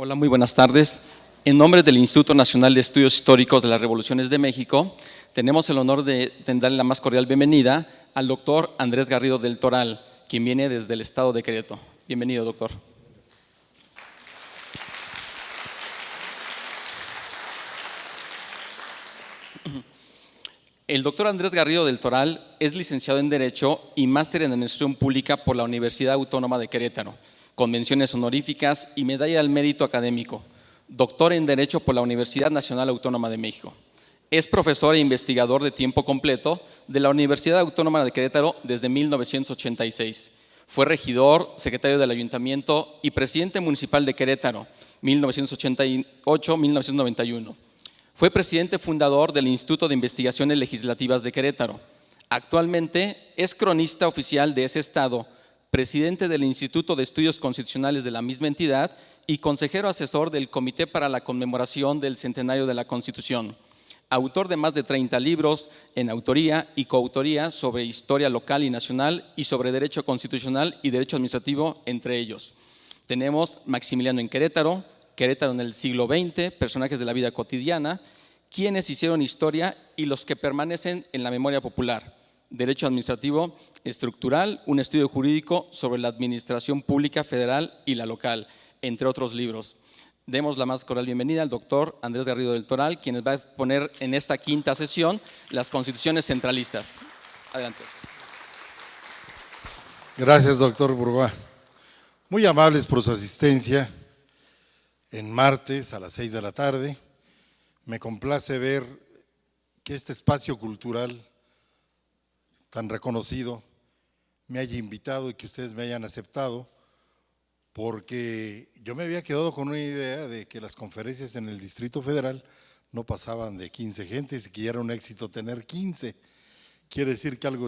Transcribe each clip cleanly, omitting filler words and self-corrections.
Hola, muy buenas tardes. En nombre del Instituto Nacional de Estudios Históricos de las Revoluciones de México, tenemos el honor de darle la más cordial bienvenida al doctor Andrés Garrido del Toral, quien viene desde el estado de Querétaro. Bienvenido, doctor. El doctor Andrés Garrido del Toral es licenciado en Derecho y máster en Administración Pública por la Universidad Autónoma de Querétaro, con menciones honoríficas y medalla al mérito académico. Doctor en Derecho por la Universidad Nacional Autónoma de México. Es profesor e investigador de tiempo completo de la Universidad Autónoma de Querétaro desde 1986. Fue regidor, secretario del Ayuntamiento y presidente municipal de Querétaro, 1988-1991. Fue presidente fundador del Instituto de Investigaciones Legislativas de Querétaro. Actualmente es cronista oficial de ese estado, presidente del Instituto de Estudios Constitucionales de la misma entidad y consejero asesor del Comité para la Conmemoración del Centenario de la Constitución. Autor de más de 30 libros en autoría y coautoría sobre historia local y nacional y sobre derecho constitucional y derecho administrativo, entre ellos. Tenemos Maximiliano en Querétaro, Querétaro en el siglo XX, personajes de la vida cotidiana, quienes hicieron historia y los que permanecen en la memoria popular. Derecho administrativo estructural, un estudio jurídico sobre la administración pública federal y la local, entre otros libros. Demos la más cordial bienvenida al doctor Andrés Garrido del Toral, quien va a exponer en esta quinta sesión las constituciones centralistas. Adelante. Gracias, doctor Burgoa. Muy amables por su asistencia en martes a las 6 de la tarde. Me complace ver que este espacio cultural tan reconocido me haya invitado y que ustedes me hayan aceptado, porque yo me había quedado con una idea de que las conferencias en el Distrito Federal no pasaban de 15 gentes y que ya era un éxito tener 15. Quiere decir que algo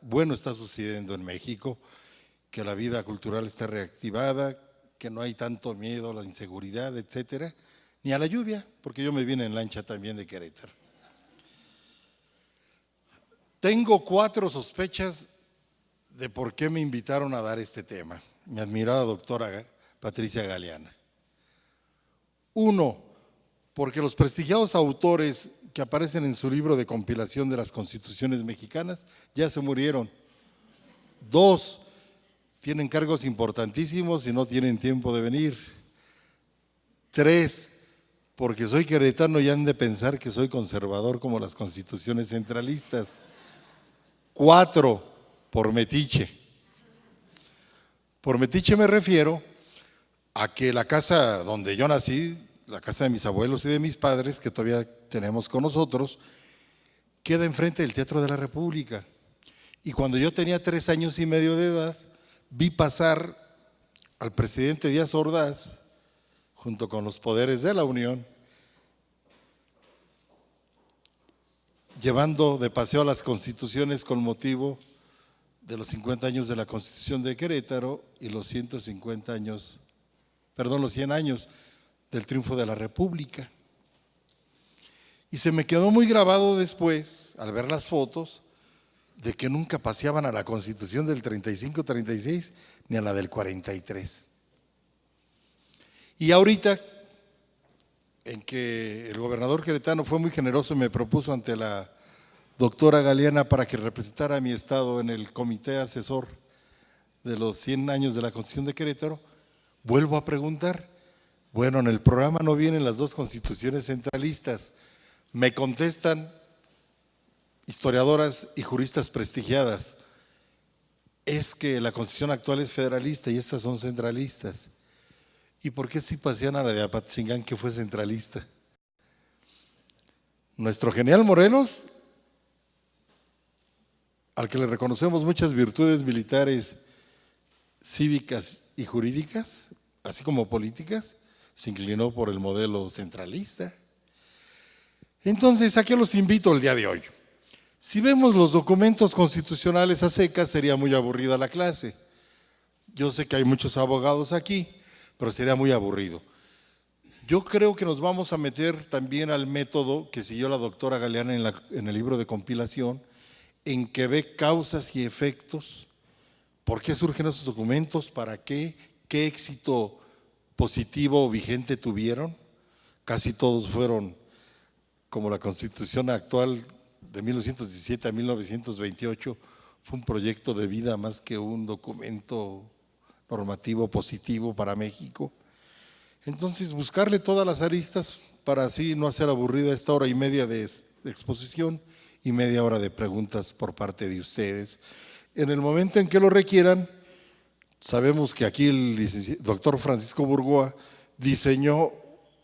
bueno está sucediendo en México, que la vida cultural está reactivada, que no hay tanto miedo a la inseguridad, etcétera, ni a la lluvia, porque yo me vine en lancha también de Querétaro. Tengo 4 sospechas de por qué me invitaron a dar este tema, mi admirada doctora Patricia Galeana. 1, porque los prestigiados autores que aparecen en su libro de compilación de las constituciones mexicanas ya se murieron. 2, tienen cargos importantísimos y no tienen tiempo de venir. 3, porque soy queretano y han de pensar que soy conservador como las constituciones centralistas. 4, por metiche. Por metiche me refiero a que la casa donde yo nací, la casa de mis abuelos y de mis padres, que todavía tenemos con nosotros, queda enfrente del Teatro de la República. Y cuando yo tenía 3 años y medio de edad, vi pasar al presidente Díaz Ordaz, junto con los poderes de la Unión, llevando de paseo las constituciones con motivo de los 50 años de la Constitución de Querétaro y los 100 años del triunfo de la República. Y se me quedó muy grabado después, al ver las fotos, de que nunca paseaban a la Constitución del 35-36 ni a la del 43. Y ahorita, en que el gobernador queretano fue muy generoso y me propuso ante la doctora Galeana para que representara a mi estado en el comité asesor de los 100 años de la Constitución de Querétaro, vuelvo a preguntar, bueno, en el programa no vienen las 2 constituciones centralistas. Me contestan historiadoras y juristas prestigiadas, es que la Constitución actual es federalista y estas son centralistas. ¿Y por qué si pasean a la de Apatzingán, que fue centralista? Nuestro general Morelos, al que le reconocemos muchas virtudes militares, cívicas y jurídicas, así como políticas, se inclinó por el modelo centralista. Entonces, ¿a qué los invito el día de hoy? Si vemos los documentos constitucionales a secas, sería muy aburrida la clase. Yo sé que hay muchos abogados aquí, pero sería muy aburrido. Yo creo que nos vamos a meter también al método que siguió la doctora Galeana en el libro de compilación, en que ve causas y efectos, por qué surgen esos documentos, para qué éxito positivo o vigente tuvieron. Casi todos fueron, como la Constitución actual de 1917 a 1928, fue un proyecto de vida más que un documento normativo positivo para México. Entonces, buscarle todas las aristas para así no hacer aburrida esta hora y media de exposición y media hora de preguntas por parte de ustedes. En el momento en que lo requieran, sabemos que aquí el doctor Francisco Burgoa diseñó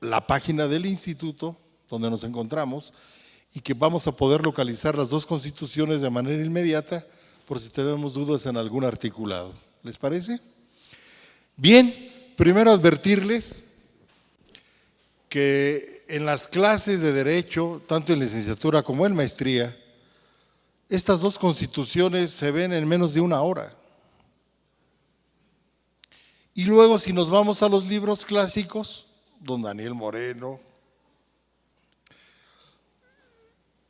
la página del instituto donde nos encontramos y que vamos a poder localizar las dos constituciones de manera inmediata por si tenemos dudas en algún articulado. ¿Les parece? Bien, primero advertirles que en las clases de Derecho, tanto en licenciatura como en maestría, estas dos constituciones se ven en menos de una hora. Y luego, si nos vamos a los libros clásicos, don Daniel Moreno,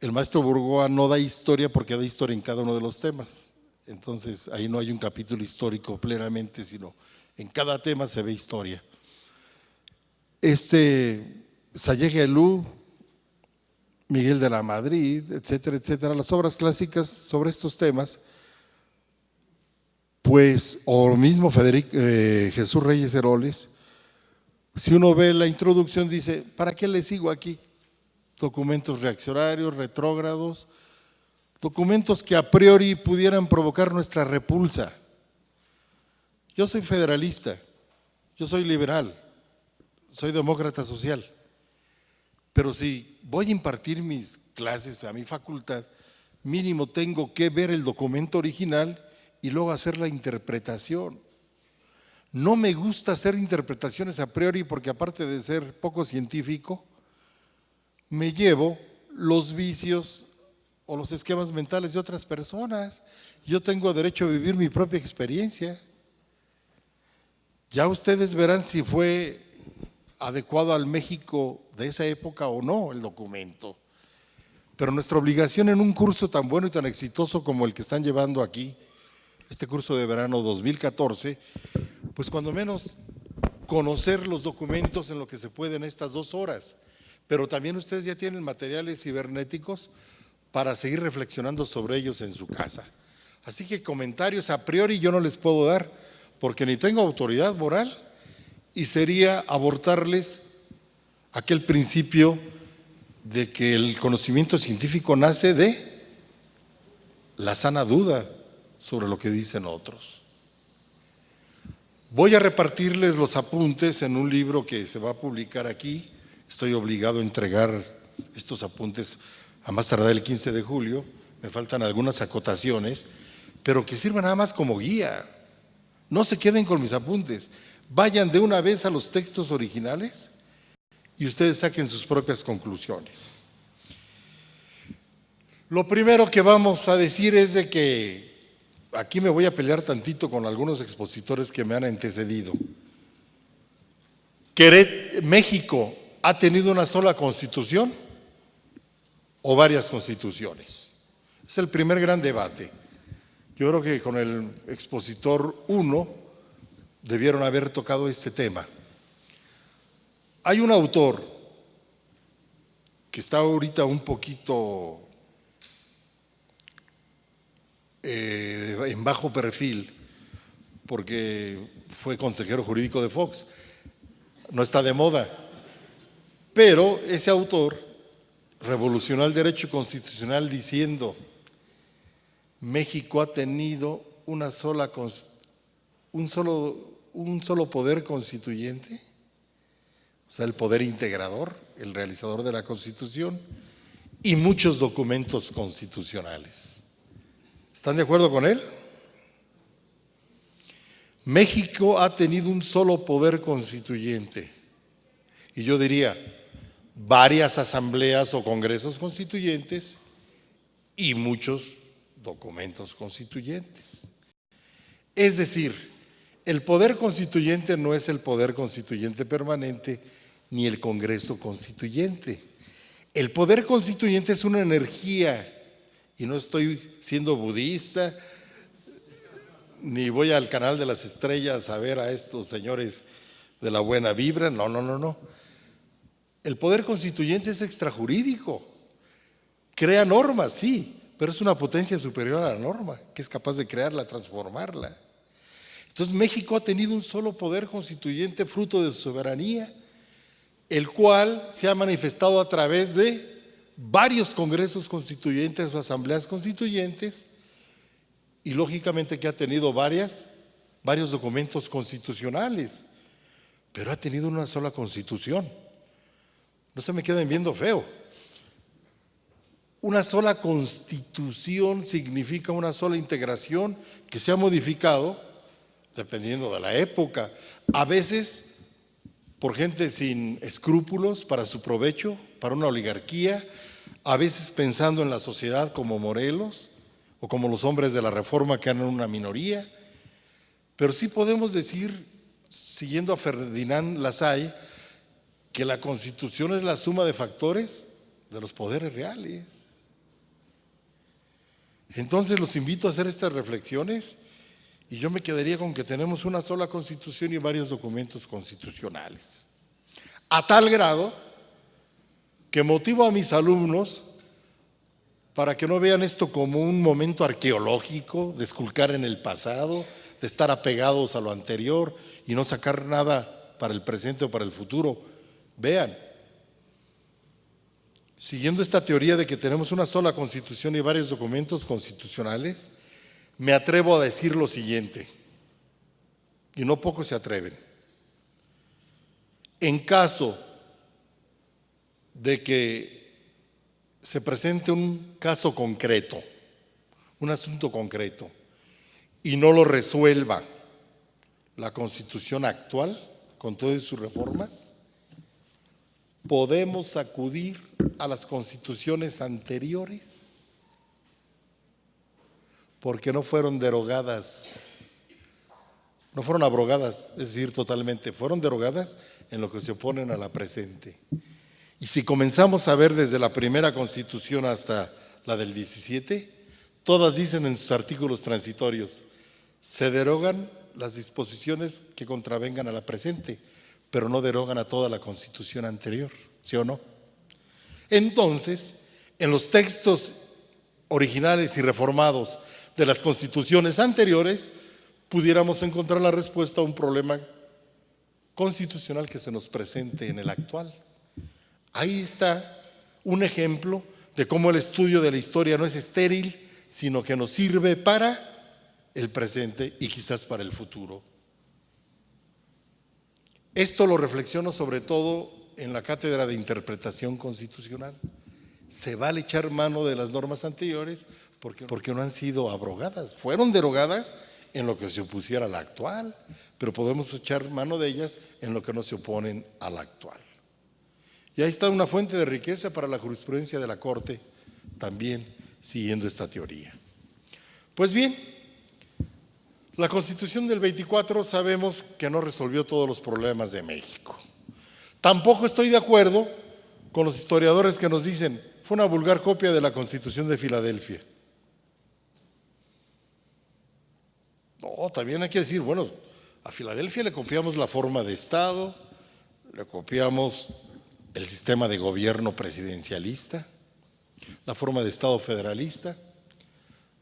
el maestro Burgoa no da historia porque da historia en cada uno de los temas. Entonces, ahí no hay un capítulo histórico plenamente, sino en cada tema se ve historia. Sayegh Elú, Miguel de la Madrid, etcétera, etcétera, las obras clásicas sobre estos temas, pues, o mismo Jesús Reyes Heroles, si uno ve la introducción dice, ¿para qué le sigo aquí? Documentos reaccionarios, retrógrados, documentos que a priori pudieran provocar nuestra repulsa. Yo soy federalista, yo soy liberal, soy demócrata social, pero si voy a impartir mis clases a mi facultad, mínimo tengo que ver el documento original y luego hacer la interpretación. No me gusta hacer interpretaciones a priori porque aparte de ser poco científico, me llevo los vicios o los esquemas mentales de otras personas. Yo tengo derecho a vivir mi propia experiencia. Ya ustedes verán si fue adecuado al México de esa época o no el documento. Pero nuestra obligación en un curso tan bueno y tan exitoso como el que están llevando aquí, este curso de verano 2014, pues cuando menos conocer los documentos en lo que se puede en estas 2 horas. Pero también ustedes ya tienen materiales cibernéticos para seguir reflexionando sobre ellos en su casa. Así que comentarios a priori yo no les puedo dar porque ni tengo autoridad moral y sería abortarles aquel principio de que el conocimiento científico nace de la sana duda sobre lo que dicen otros. Voy a repartirles los apuntes en un libro que se va a publicar aquí. Estoy obligado a entregar estos apuntes a más tardar el 15 de julio. Me faltan algunas acotaciones, pero que sirvan nada más como guía. No se queden con mis apuntes. Vayan de una vez a los textos originales y ustedes saquen sus propias conclusiones. Lo primero que vamos a decir es de que aquí me voy a pelear tantito con algunos expositores que me han antecedido. ¿México ha tenido una sola constitución o varias constituciones? Es el primer gran debate. Yo creo que con el expositor 1 debieron haber tocado este tema. Hay un autor que está ahorita un poquito en bajo perfil porque fue consejero jurídico de Fox, no está de moda, pero ese autor revolucionó el derecho constitucional diciendo: México ha tenido un solo poder constituyente, o sea, el poder integrador, el realizador de la Constitución, y muchos documentos constitucionales. ¿Están de acuerdo con él? México ha tenido un solo poder constituyente, y yo diría varias asambleas o congresos constituyentes y muchos documentos constituyentes. Es decir, el poder constituyente no es el poder constituyente permanente ni el Congreso constituyente. El poder constituyente es una energía, y no estoy siendo budista, ni voy al canal de las estrellas a ver a estos señores de la buena vibra. No, no, no, no. El poder constituyente es extrajurídico. Crea normas, sí, pero es una potencia superior a la norma, que es capaz de crearla, transformarla. Entonces México ha tenido un solo poder constituyente fruto de su soberanía, el cual se ha manifestado a través de varios congresos constituyentes o asambleas constituyentes y lógicamente que ha tenido varios documentos constitucionales, pero ha tenido una sola constitución. No se me queden viendo feo. Una sola constitución significa una sola integración que se ha modificado dependiendo de la época, a veces por gente sin escrúpulos para su provecho, para una oligarquía, a veces pensando en la sociedad como Morelos o como los hombres de la Reforma que eran una minoría, pero sí podemos decir, siguiendo a Ferdinand Lassalle, que la Constitución es la suma de factores de los poderes reales. Entonces los invito a hacer estas reflexiones y yo me quedaría con que tenemos una sola Constitución y varios documentos constitucionales. A tal grado que motivo a mis alumnos para que no vean esto como un momento arqueológico, de esculcar en el pasado, de estar apegados a lo anterior y no sacar nada para el presente o para el futuro. Vean, siguiendo esta teoría de que tenemos una sola Constitución y varios documentos constitucionales, me atrevo a decir lo siguiente, y no pocos se atreven. En caso de que se presente un caso concreto, un asunto concreto, y no lo resuelva la Constitución actual con todas sus reformas, podemos acudir a las constituciones anteriores porque no fueron derogadas, no fueron abrogadas, es decir, totalmente, fueron derogadas en lo que se oponen a la presente. Y si comenzamos a ver desde la primera Constitución hasta la del 17, todas dicen en sus artículos transitorios, se derogan las disposiciones que contravengan a la presente, pero no derogan a toda la Constitución anterior, ¿sí o no? Entonces, en los textos originales y reformados de las constituciones anteriores, pudiéramos encontrar la respuesta a un problema constitucional que se nos presente en el actual. Ahí está un ejemplo de cómo el estudio de la historia no es estéril, sino que nos sirve para el presente y quizás para el futuro. Esto lo reflexiono sobre todo en la cátedra de interpretación constitucional. Se vale echar mano de las normas anteriores porque no han sido abrogadas, fueron derogadas en lo que se opusiera a la actual, pero podemos echar mano de ellas en lo que no se oponen a la actual. Y ahí está una fuente de riqueza para la jurisprudencia de la Corte, también siguiendo esta teoría. Pues bien, la Constitución del 24 sabemos que no resolvió todos los problemas de México. Tampoco estoy de acuerdo con los historiadores que nos dicen fue una vulgar copia de la Constitución de Filadelfia. No, también hay que decir, bueno, a Filadelfia le copiamos la forma de Estado, le copiamos el sistema de gobierno presidencialista, la forma de Estado federalista,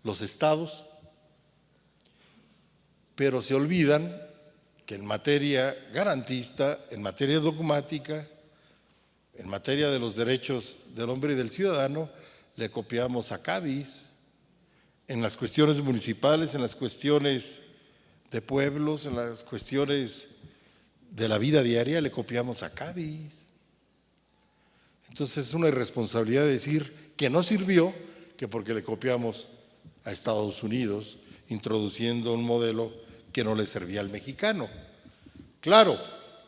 los estados, pero se olvidan que en materia garantista, en materia dogmática, en materia de los derechos del hombre y del ciudadano, le copiamos a Cádiz. En las cuestiones municipales, en las cuestiones de pueblos, en las cuestiones de la vida diaria, le copiamos a Cádiz. Entonces es una irresponsabilidad decir que no sirvió, que porque le copiamos a Estados Unidos, introduciendo un modelo que no le servía al mexicano. Claro,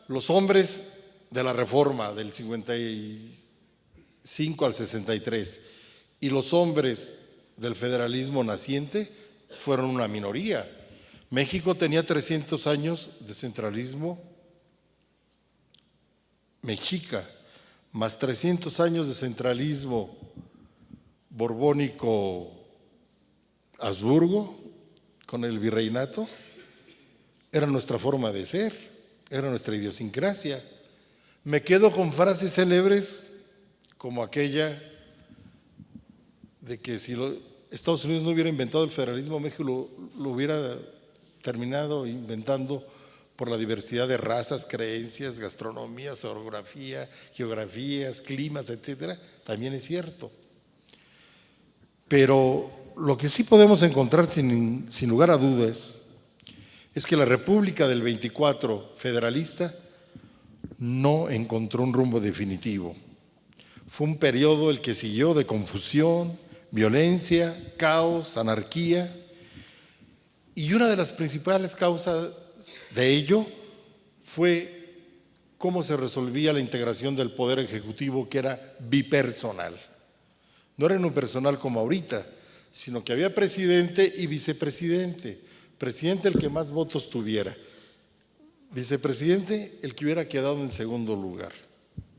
los hombres de la Reforma del 55 al 63 y los hombres del federalismo naciente fueron una minoría. México tenía 300 años de centralismo mexica, más 300 años de centralismo borbónico Habsburgo con el virreinato. Era nuestra forma de ser era nuestra idiosincrasia. Me quedo con frases célebres como aquella de que si Estados Unidos no hubiera inventado el federalismo, México lo hubiera terminado inventando por la diversidad de razas, creencias, gastronomías, orografía, geografías, climas, etcétera. También es cierto. Pero lo que sí podemos encontrar sin lugar a dudas es que la República del 24 federalista no encontró un rumbo definitivo. Fue un periodo el que siguió de confusión, violencia, caos, anarquía, y una de las principales causas de ello fue cómo se resolvía la integración del poder ejecutivo, que era bipersonal. No era unipersonal como ahorita, sino que había presidente y vicepresidente. Presidente el que más votos tuviera, vicepresidente el que hubiera quedado en segundo lugar.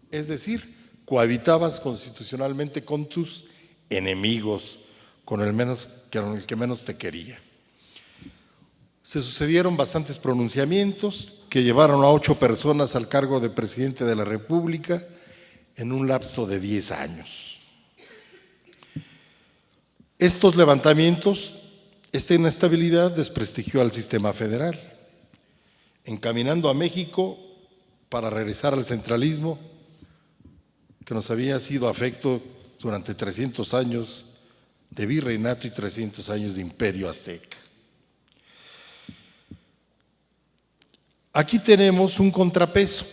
Es decir, cohabitabas constitucionalmente con tus enemigos, con el que menos te quería. Se sucedieron bastantes pronunciamientos que llevaron a 8 personas al cargo de presidente de la República en un lapso de 10 años. Estos levantamientos, esta inestabilidad desprestigió al sistema federal, encaminando a México para regresar al centralismo que nos había sido afecto durante 300 años de virreinato y 300 años de imperio azteca. Aquí tenemos un contrapeso.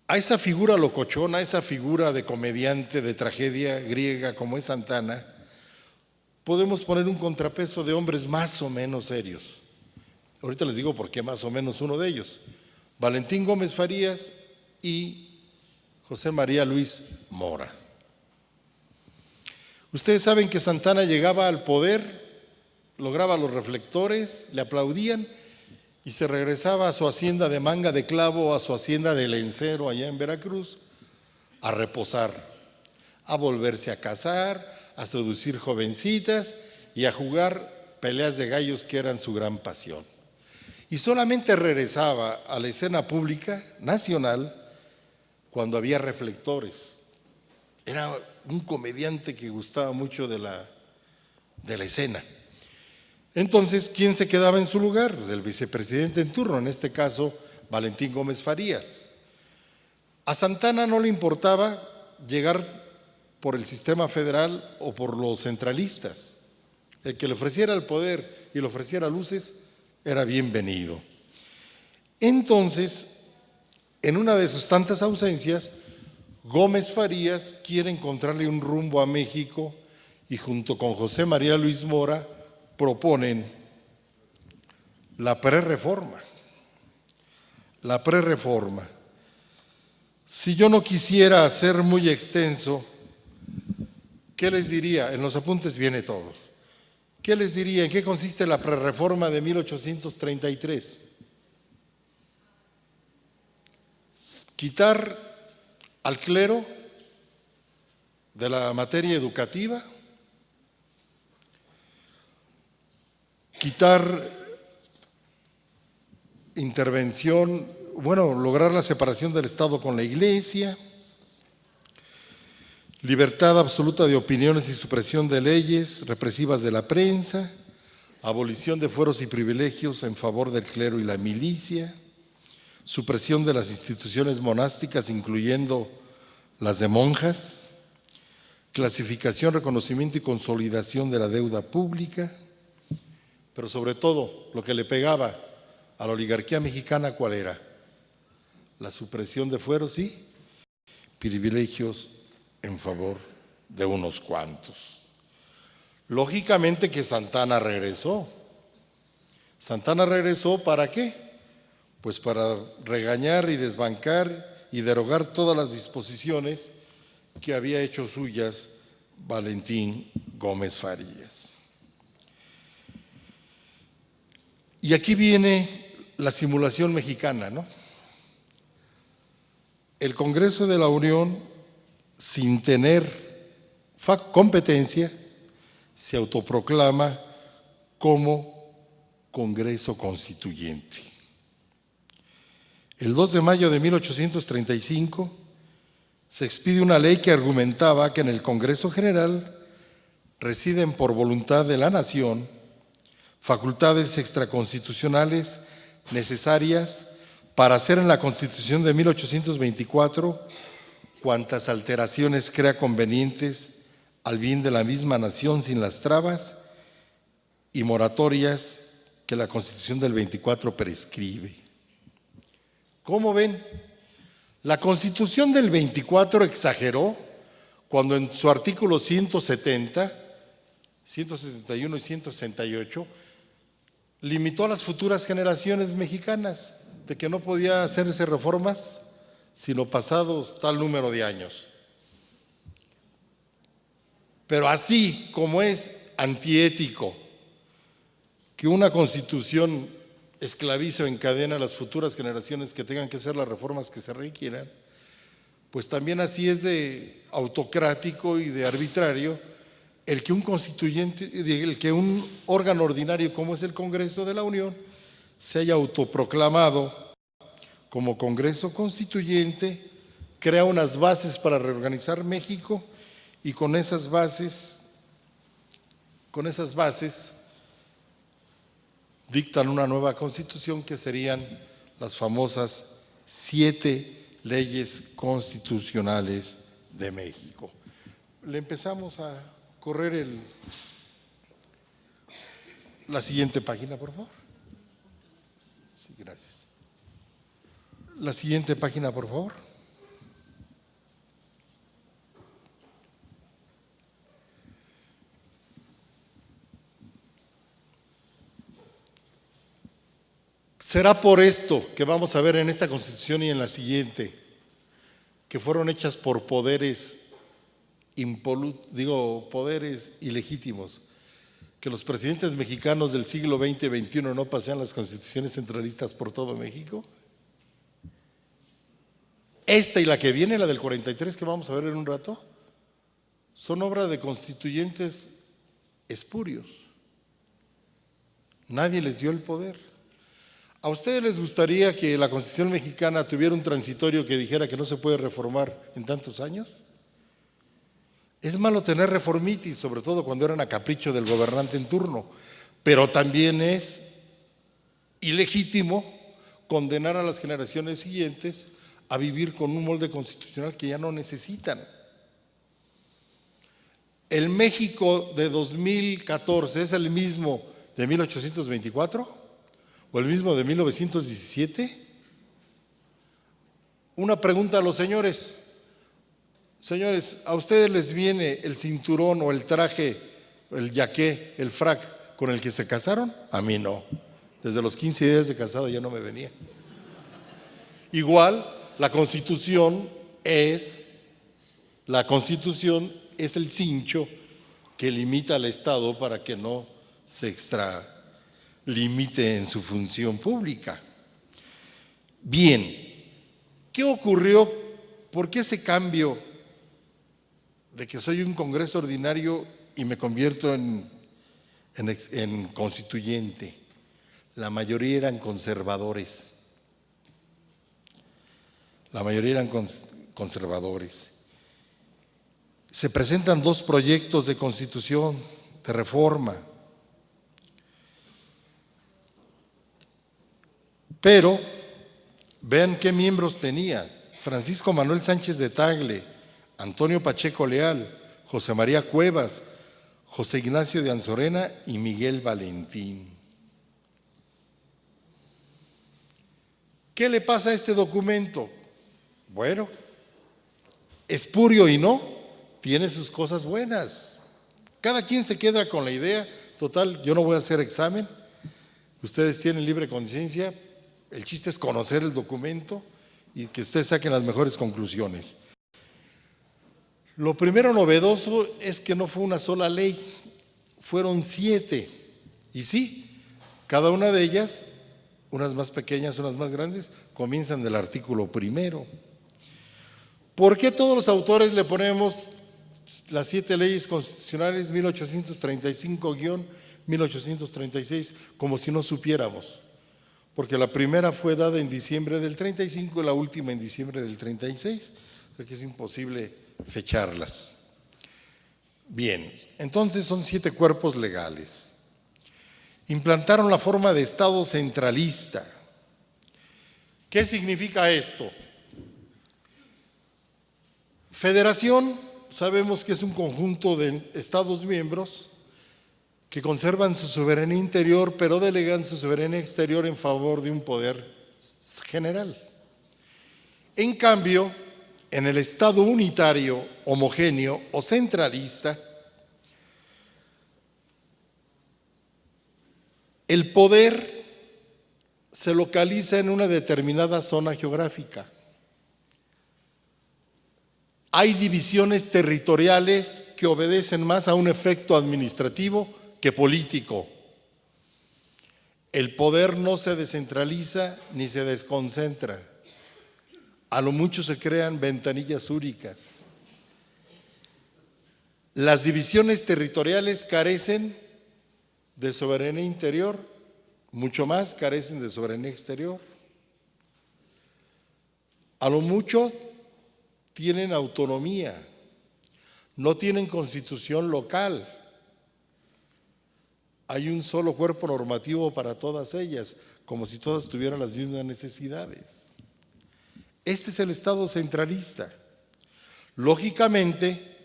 A esa figura locochona, a esa figura de comediante de tragedia griega como es Santana, podemos poner un contrapeso de hombres más o menos serios. Ahorita les digo por qué más o menos uno de ellos. Valentín Gómez Farías y José María Luis Mora. Ustedes saben que Santana llegaba al poder, lograba los reflectores, le aplaudían y se regresaba a su hacienda de Manga de Clavo, a su hacienda de Lencero allá en Veracruz, a reposar, a volverse a casar, a seducir jovencitas y a jugar peleas de gallos que eran su gran pasión. Y solamente regresaba a la escena pública nacional cuando había reflectores. Era un comediante que gustaba mucho de la escena. Entonces, ¿quién se quedaba en su lugar? Pues el vicepresidente en turno, en este caso, Valentín Gómez Farías. A Santana no le importaba llegar por el sistema federal o por los centralistas. El que le ofreciera el poder y le ofreciera luces era bienvenido. Entonces, en una de sus tantas ausencias, Gómez Farías quiere encontrarle un rumbo a México y junto con José María Luis Mora proponen la prerreforma. La prerreforma. Si yo no quisiera ser muy extenso, ¿qué les diría? En los apuntes viene todo. ¿Qué les diría? ¿En qué consiste la prerreforma de 1833? Quitar al clero de la materia educativa, quitar intervención, lograr la separación del Estado con la Iglesia, libertad absoluta de opiniones y supresión de leyes represivas de la prensa, abolición de fueros y privilegios en favor del clero y la milicia, supresión de las instituciones monásticas, incluyendo las de monjas, clasificación, reconocimiento y consolidación de la deuda pública, pero sobre todo lo que le pegaba a la oligarquía mexicana, ¿cuál era? La supresión de fueros y privilegios en favor de unos cuantos. Lógicamente que Santana regresó. ¿Santana regresó para qué? Pues para regañar y desbancar y derogar todas las disposiciones que había hecho suyas Valentín Gómez Farías. Y aquí viene la simulación mexicana, ¿no? El Congreso de la Unión, sin tener competencia, se autoproclama como Congreso Constituyente. El 2 de mayo de 1835 se expide una ley que argumentaba que en el Congreso General residen por voluntad de la nación facultades extraconstitucionales necesarias para hacer en la Constitución de 1824 cuantas alteraciones crea convenientes al bien de la misma nación sin las trabas y moratorias que la Constitución del 24 prescribe. ¿Cómo ven? La Constitución del 24 exageró cuando en su artículo 170, 171 y 168 limitó a las futuras generaciones mexicanas de que no podía hacerse reformas sino pasados tal número de años. Pero así como es antiético que una constitución esclavice o encadena a las futuras generaciones que tengan que hacer las reformas que se requieran, pues también así es de autocrático y de arbitrario el que un constituyente, el que un órgano ordinario como es el Congreso de la Unión se haya autoproclamado como Congreso Constituyente, crea unas bases para reorganizar México y con esas bases dictan una nueva Constitución que serían las famosas 7 leyes constitucionales de México. Le empezamos a correr la siguiente página, por favor. Sí, gracias. La siguiente página, por favor. Será por esto que vamos a ver en esta Constitución y en la siguiente, que fueron hechas por poderes ilegítimos, que los presidentes mexicanos del siglo XX y XXI no pasean las constituciones centralistas por todo México. Esta y la que viene, la del 43, que vamos a ver en un rato, son obra de constituyentes espurios. Nadie les dio el poder. ¿A ustedes les gustaría que la Constitución mexicana tuviera un transitorio que dijera que no se puede reformar en tantos años? Es malo tener reformitis, sobre todo cuando eran a capricho del gobernante en turno, pero también es ilegítimo condenar a las generaciones siguientes a vivir con un molde constitucional que ya no necesitan. ¿El México de 2014 es el mismo de 1824 o el mismo de 1917? Una pregunta a los señores. Señores, ¿a ustedes les viene el cinturón o el traje, el yaqué, el frac con el que se casaron? A mí no. Desde los 15 días de casado ya no me venía. Igual, la Constitución es el cincho que limita al Estado para que no se extralimite en su función pública. Bien, ¿qué ocurrió? ¿Por qué ese cambio de que soy un Congreso ordinario y me convierto en constituyente? La mayoría eran conservadores. Se presentan 2 proyectos de constitución, de reforma. Pero vean qué miembros tenía: Francisco Manuel Sánchez de Tagle, Antonio Pacheco Leal, José María Cuevas, José Ignacio de Anzorena y Miguel Valentín. ¿Qué le pasa a este documento? Bueno, espurio y no, tiene sus cosas buenas. Cada quien se queda con la idea, total, yo no voy a hacer examen, ustedes tienen libre conciencia, el chiste es conocer el documento y que ustedes saquen las mejores conclusiones. Lo primero novedoso es que no fue una sola ley, fueron 7. Y sí, cada una de ellas, unas más pequeñas, unas más grandes, comienzan del artículo 1. ¿Por qué todos los autores le ponemos las 7 leyes constitucionales 1835-1824? 1836, como si no supiéramos, porque la primera fue dada en diciembre del 35 y la última en diciembre del 36, o sea que es imposible fecharlas. Bien, entonces son 7 cuerpos legales. Implantaron la forma de Estado centralista. ¿Qué significa esto? Federación, sabemos que es un conjunto de Estados miembros que conservan su soberanía interior, pero delegan su soberanía exterior en favor de un poder general. En cambio, en el Estado unitario, homogéneo o centralista, el poder se localiza en una determinada zona geográfica. Hay divisiones territoriales que obedecen más a un efecto administrativo que político. El poder no se descentraliza ni se desconcentra. A lo mucho se crean ventanillas únicas. Las divisiones territoriales carecen de soberanía interior, mucho más carecen de soberanía exterior. A lo mucho tienen autonomía, no tienen constitución local. Hay un solo cuerpo normativo para todas ellas, como si todas tuvieran las mismas necesidades. Este es el Estado centralista. Lógicamente,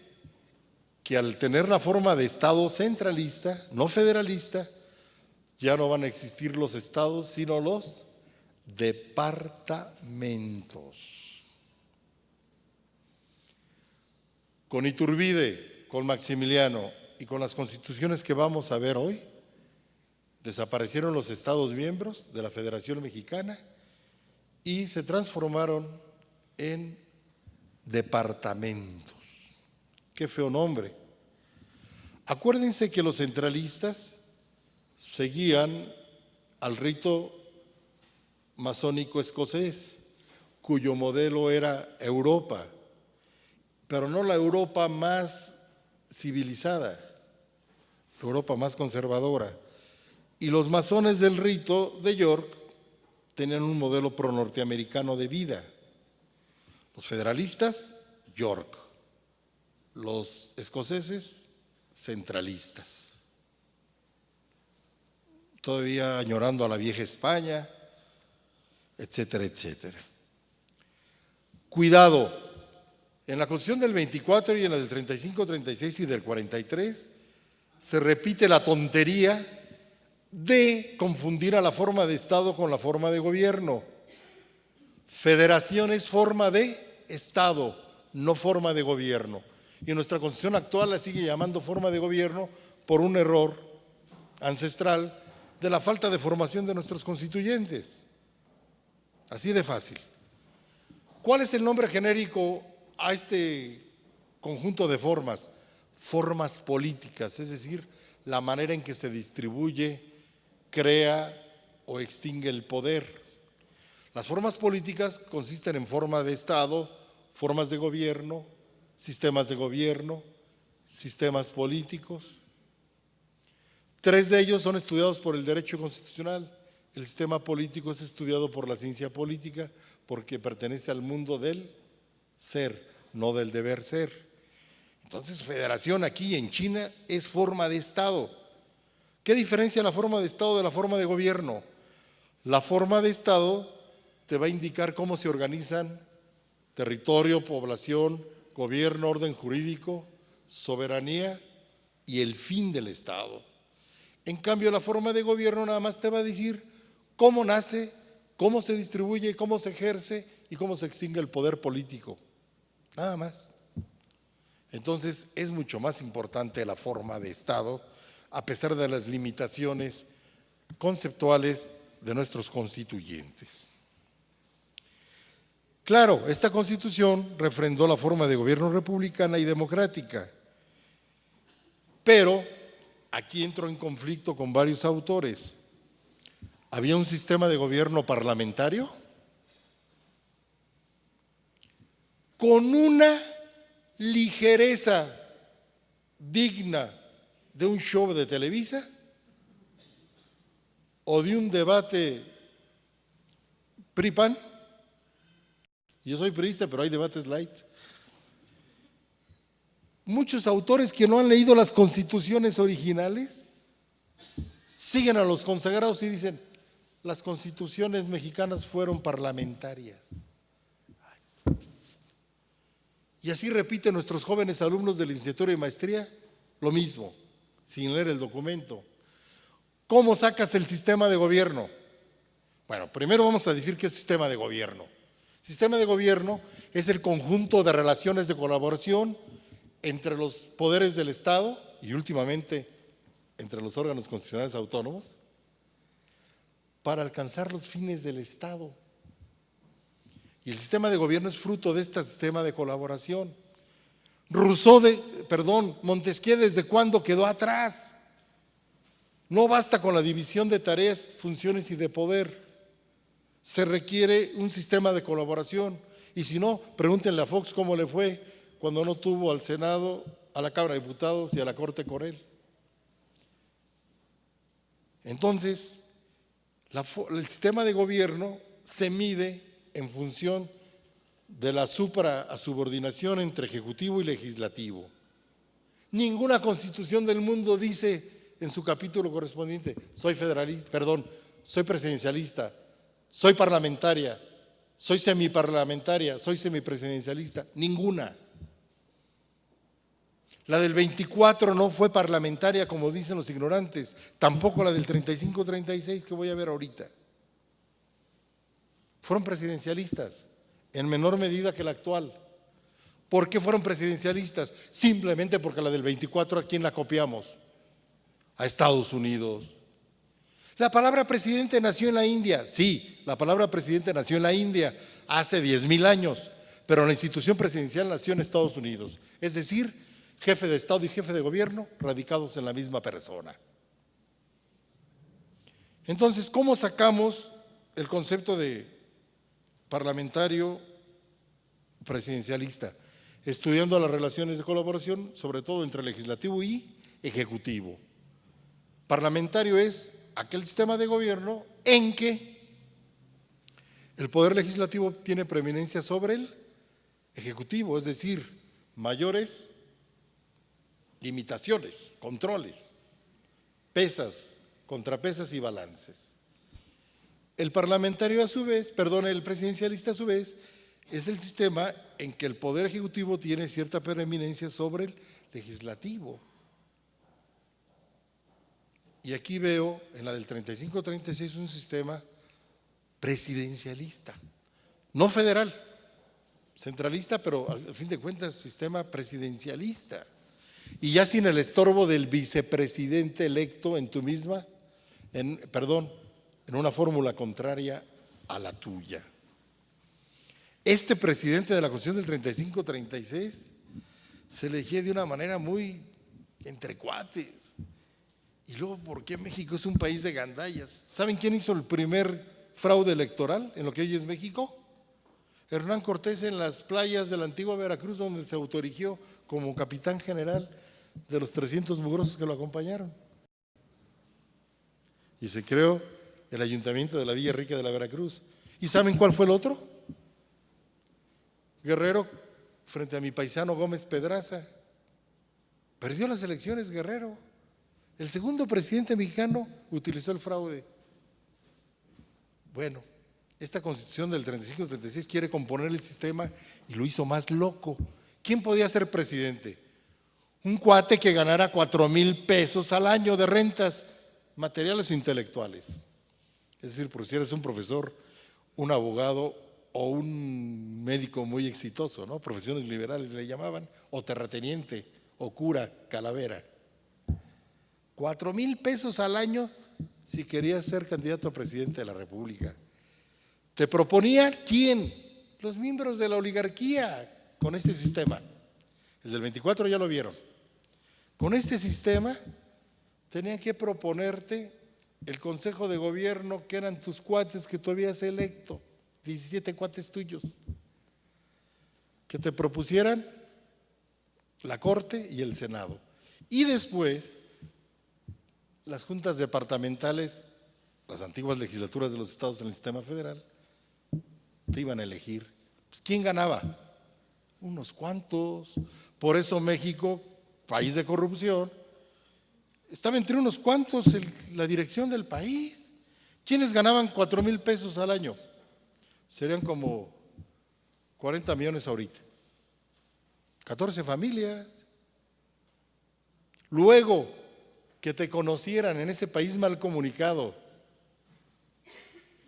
que al tener la forma de Estado centralista, no federalista, ya no van a existir los estados, sino los departamentos. Con Iturbide, con Maximiliano y con las constituciones que vamos a ver hoy, desaparecieron los estados miembros de la Federación Mexicana y se transformaron en departamentos. Qué feo nombre. Acuérdense que los centralistas seguían al rito masónico escocés, cuyo modelo era Europa, pero no la Europa más civilizada, la Europa más conservadora. Y los masones del rito de York tenían un modelo pro-norteamericano de vida. Los federalistas, York. Los escoceses, centralistas. Todavía añorando a la vieja España, etcétera, etcétera. Cuidado, en la Constitución del 24 y en la del 35, 36 y del 43 se repite la tontería de confundir a la forma de Estado con la forma de gobierno. Federación es forma de Estado, no forma de gobierno. Y nuestra Constitución actual la sigue llamando forma de gobierno por un error ancestral de la falta de formación de nuestros constituyentes. Así de fácil. ¿Cuál es el nombre genérico a este conjunto de formas? Formas políticas, es decir, la manera en que se distribuye, crea o extingue el poder. Las formas políticas consisten en forma de Estado, formas de gobierno, sistemas de gobierno, sistemas políticos. 3 de ellos son estudiados por el derecho constitucional. El sistema político es estudiado por la ciencia política porque pertenece al mundo del ser, no del deber ser. Entonces, federación aquí en China es forma de Estado. ¿Qué diferencia la forma de Estado de la forma de gobierno? La forma de Estado te va a indicar cómo se organizan territorio, población, gobierno, orden jurídico, soberanía y el fin del Estado. En cambio, la forma de gobierno nada más te va a decir cómo nace, cómo se distribuye, cómo se ejerce y cómo se extingue el poder político. Nada más. Entonces, es mucho más importante la forma de Estado, a pesar de las limitaciones conceptuales de nuestros constituyentes. Claro, esta Constitución refrendó la forma de gobierno republicana y democrática, pero aquí entro en conflicto con varios autores. ¿Había un sistema de gobierno parlamentario? Con una ligereza digna de un show de Televisa, o de un debate PRI-PAN. Yo soy priista, pero hay debates light. Muchos autores que no han leído las constituciones originales siguen a los consagrados y dicen, las constituciones mexicanas fueron parlamentarias. Y así repiten nuestros jóvenes alumnos de licenciatura y maestría lo mismo, sin leer el documento. ¿Cómo sacas el sistema de gobierno? Bueno, primero vamos a decir qué es sistema de gobierno. Sistema de gobierno es el conjunto de relaciones de colaboración entre los poderes del Estado y últimamente entre los órganos constitucionales autónomos para alcanzar los fines del Estado. Y el sistema de gobierno es fruto de este sistema de colaboración. Montesquieu, ¿desde cuándo quedó atrás? No basta con la división de tareas, funciones y de poder. Se requiere un sistema de colaboración. Y si no, pregúntenle a Fox cómo le fue cuando no tuvo al Senado, a la Cámara de Diputados y a la Corte con él. Entonces, el sistema de gobierno se mide en función de la subordinación entre ejecutivo y legislativo. Ninguna constitución del mundo dice en su capítulo correspondiente, soy presidencialista, soy parlamentaria, soy semiparlamentaria, soy semipresidencialista, ninguna. La del 24 no fue parlamentaria, como dicen los ignorantes, tampoco la del 35-36 que voy a ver ahorita. Fueron presidencialistas, en menor medida que la actual. ¿Por qué fueron presidencialistas? Simplemente porque la del 24, ¿a quién la copiamos? A Estados Unidos. La palabra presidente nació en la India, sí, la palabra presidente nació en la India hace 10,000 años, pero la institución presidencial nació en Estados Unidos, es decir, jefe de Estado y jefe de gobierno radicados en la misma persona. Entonces, ¿cómo sacamos el concepto de parlamentario presidencialista? Estudiando las relaciones de colaboración, sobre todo entre legislativo y ejecutivo. Parlamentario es aquel sistema de gobierno en que el poder legislativo tiene preeminencia sobre el ejecutivo, es decir, mayores limitaciones, controles, pesas, contrapesas y balances. El presidencialista a su vez, es el sistema en que el poder ejecutivo tiene cierta preeminencia sobre el legislativo. Y aquí veo en la del 35-36 un sistema presidencialista, no federal, centralista, pero a fin de cuentas sistema presidencialista. Y ya sin el estorbo del vicepresidente electo en una fórmula contraria a la tuya. Este presidente de la Constitución del 35-36 se elegía de una manera muy entre cuates. Y luego, ¿por qué México es un país de gandallas? ¿Saben quién hizo el primer fraude electoral en lo que hoy es México? Hernán Cortés, en las playas de la antigua Veracruz, donde se autoerigió como capitán general de los 300 mugrosos que lo acompañaron. Y se creó el ayuntamiento de la Villa Rica de la Veracruz. ¿Y saben cuál fue el otro? Guerrero, frente a mi paisano Gómez Pedraza. Perdió las elecciones Guerrero. El segundo presidente mexicano utilizó el fraude. Bueno, esta constitución del 35-36 quiere componer el sistema y lo hizo más loco. ¿Quién podía ser presidente? Un cuate que ganara 4,000 pesos al año de rentas materiales o intelectuales. Es decir, por si eres un profesor, un abogado o un médico muy exitoso, ¿no? Profesiones liberales le llamaban, o terrateniente, o cura, calavera. 4,000 pesos al año si querías ser candidato a presidente de la República. ¿Te proponían quién? Los miembros de la oligarquía con este sistema. El del 24 ya lo vieron. Con este sistema tenían que proponerte el consejo de gobierno, que eran tus cuates que tú habías electo, 17 cuates tuyos, que te propusieran la Corte y el Senado. Y después las juntas departamentales las antiguas legislaturas de los estados en el sistema federal, te iban a elegir. Pues, ¿quién ganaba? Unos cuantos. Por eso México, país de corrupción, estaba entre unos cuantos la dirección del país. ¿Quiénes ganaban 4,000 pesos al año? Serían como 40 millones ahorita. 14 familias. Luego, que te conocieran en ese país mal comunicado,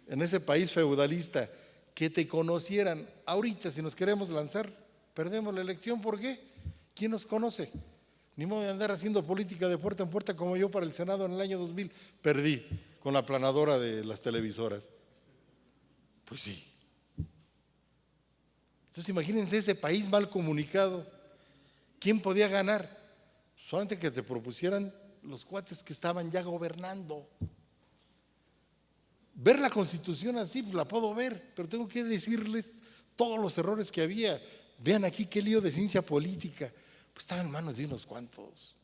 en ese país feudalista, que te conocieran. Ahorita, si nos queremos lanzar, perdemos la elección. ¿Por qué? ¿Quién nos conoce? Ni modo de andar haciendo política de puerta en puerta como yo para el Senado en el año 2000. Perdí con la aplanadora de las televisoras. Pues sí. Entonces imagínense ese país mal comunicado. ¿Quién podía ganar? Solamente que te propusieran los cuates que estaban ya gobernando. Ver la Constitución así, pues la puedo ver, pero tengo que decirles todos los errores que había. Vean aquí qué lío de ciencia política. Pues estaba en manos de unos cuantos.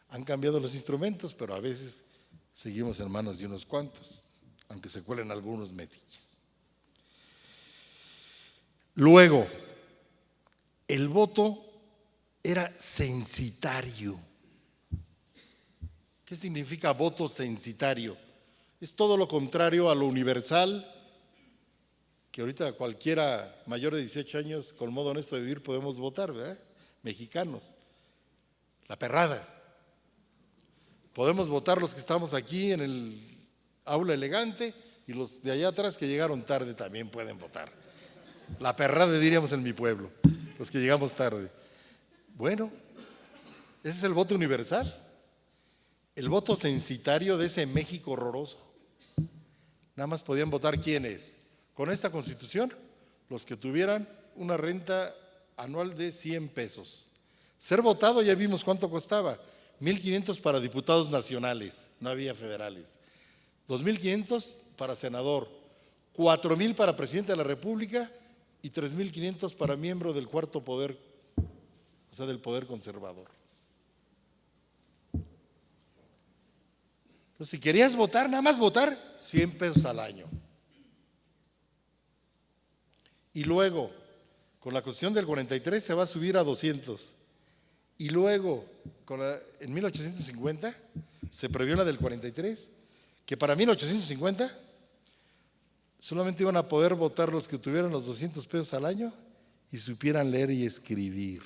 Han cambiado los instrumentos, pero a veces seguimos en manos de unos cuantos, aunque se cuelen algunos metiches. Luego, el voto era censitario. ¿Qué significa voto censitario? Es todo lo contrario a lo universal, que ahorita cualquiera mayor de 18 años con modo honesto de vivir podemos votar, ¿verdad? Mexicanos. La perrada. Podemos votar los que estamos aquí en el aula elegante y los de allá atrás que llegaron tarde también pueden votar. La perrada diríamos en mi pueblo, los que llegamos tarde. Bueno, ese es el voto universal. El voto censitario de ese México horroroso. Nada más podían votar ¿quiénes? Con esta Constitución, los que tuvieran una renta anual de 100 pesos. Ser votado ya vimos cuánto costaba. 1,500 para diputados nacionales, no había federales. 2,500 para senador, 4,000 para presidente de la República y 3,500 para miembro del cuarto poder, o sea, del poder conservador. Entonces, si querías votar, nada más votar, 100 pesos al año. Y luego, con la Constitución del 43 se va a subir a 200. Y luego, en 1850, se previó la del 43, que para 1850 solamente iban a poder votar los que tuvieran los 200 pesos al año y supieran leer y escribir.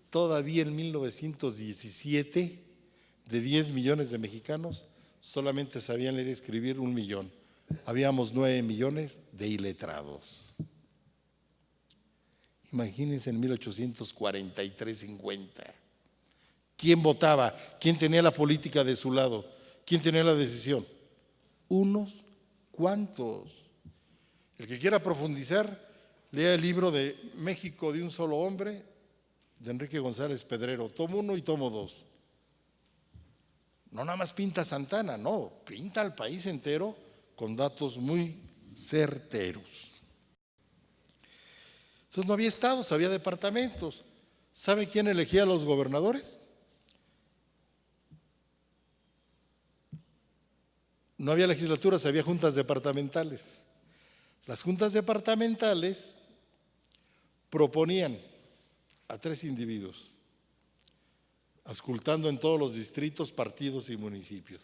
Todavía en 1917, de 10 millones de mexicanos, solamente sabían leer y escribir 1 millón. Habíamos 9 millones de iletrados. Imagínense en 1843-50. ¿Quién votaba? ¿Quién tenía la política de su lado? ¿Quién tenía la decisión? Unos cuantos. El que quiera profundizar, lea el libro de México de un solo hombre, de Enrique González Pedrero, tomo 1 y tomo 2. No nada más pinta Santana, no, pinta al país entero con datos muy certeros. Entonces no había estados, había departamentos. ¿Sabe quién elegía a los gobernadores? No había legislaturas, había juntas departamentales. Las juntas departamentales proponían a 3 individuos, auscultando en todos los distritos, partidos y municipios.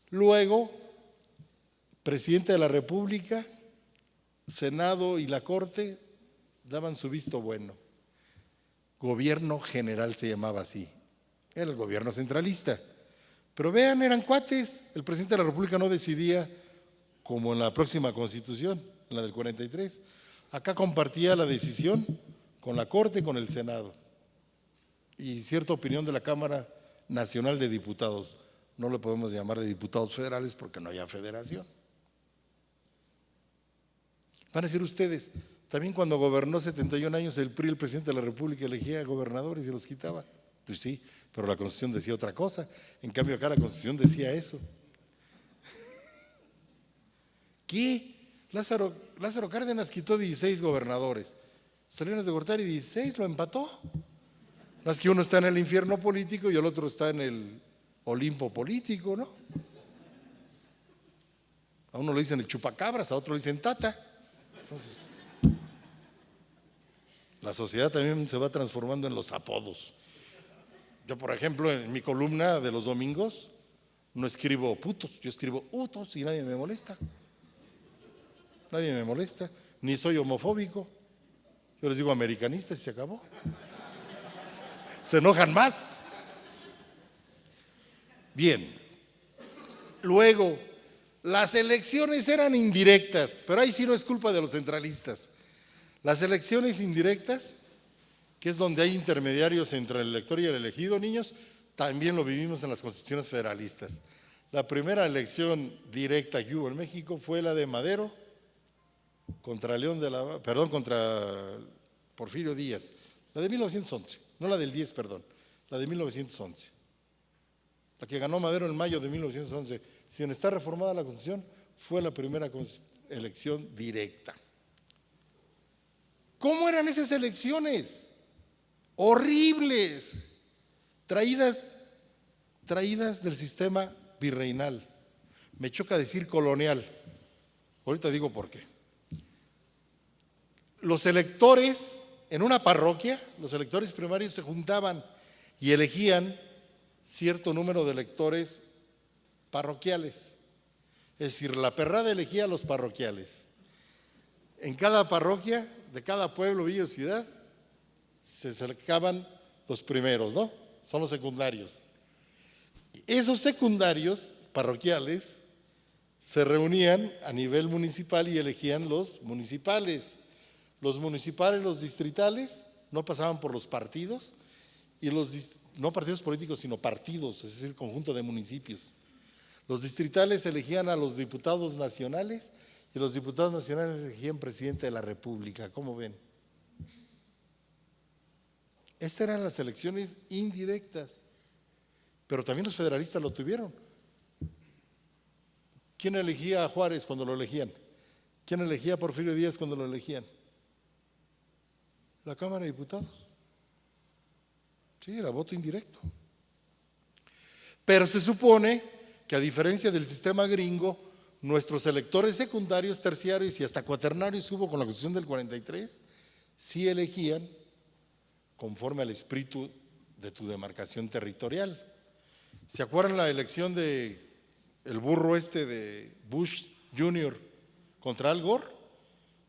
Luego, presidente de la República, Senado y la Corte daban su visto bueno. Gobierno general se llamaba así. Era el gobierno centralista. Pero vean, eran cuates. El presidente de la República no decidía como en la próxima Constitución, en la del 43. Acá compartía la decisión con la Corte y con el Senado. Y cierta opinión de la Cámara Nacional de Diputados. No lo podemos llamar de diputados federales porque no había federación. Van a decir ustedes, también cuando gobernó 71 años el PRI, el presidente de la República elegía gobernadores y se los quitaba. Pues sí, pero la Constitución decía otra cosa. En cambio acá la Constitución decía eso. ¿Qué? Lázaro Cárdenas quitó 16 gobernadores. Salinas de Gortari 16, lo empató. Más que uno está en el infierno político y el otro está en el Olimpo político, ¿no? A uno le dicen el chupacabras, a otro le dicen tata. Entonces, la sociedad también se va transformando en los apodos. Yo, por ejemplo, en mi columna de los domingos no escribo putos, yo escribo utos y nadie me molesta. Nadie me molesta, ni soy homofóbico. Yo les digo americanistas y se acabó. Se enojan más. Bien. Luego, las elecciones eran indirectas, pero ahí sí no es culpa de los centralistas. Las elecciones indirectas, que es donde hay intermediarios entre el elector y el elegido, niños, también lo vivimos en las constituciones federalistas. La primera elección directa que hubo en México fue la de Madero contra contra Porfirio Díaz, la de 1911, no la del 10, perdón, la de 1911. La que ganó Madero en mayo de 1911, sin estar reformada la Constitución, fue la primera elección directa. ¿Cómo eran esas elecciones? Horribles, traídas del sistema virreinal. Me choca decir colonial. Ahorita digo por qué. Los electores en una parroquia, los electores primarios se juntaban y elegían cierto número de electores parroquiales. Es decir, la perrada elegía a los parroquiales. En cada parroquia, de cada pueblo, villa o ciudad, se acercaban los primeros, ¿no? Son los secundarios. Esos secundarios parroquiales se reunían a nivel municipal y elegían los municipales. Los municipales, los distritales, no pasaban por los partidos, y no partidos políticos, sino partidos, es decir, conjunto de municipios. Los distritales elegían a los diputados nacionales y los diputados nacionales elegían presidente de la República. ¿Cómo ven? Estas eran las elecciones indirectas, pero también los federalistas lo tuvieron. ¿Quién elegía a Juárez cuando lo elegían? ¿Quién elegía a Porfirio Díaz cuando lo elegían? La Cámara de Diputados. Sí, era voto indirecto. Pero se supone que, a diferencia del sistema gringo, nuestros electores secundarios, terciarios y hasta cuaternarios hubo con la Constitución del 43, sí elegían conforme al espíritu de tu demarcación territorial. ¿Se acuerdan la elección de el burro de Bush Jr. contra Al Gore?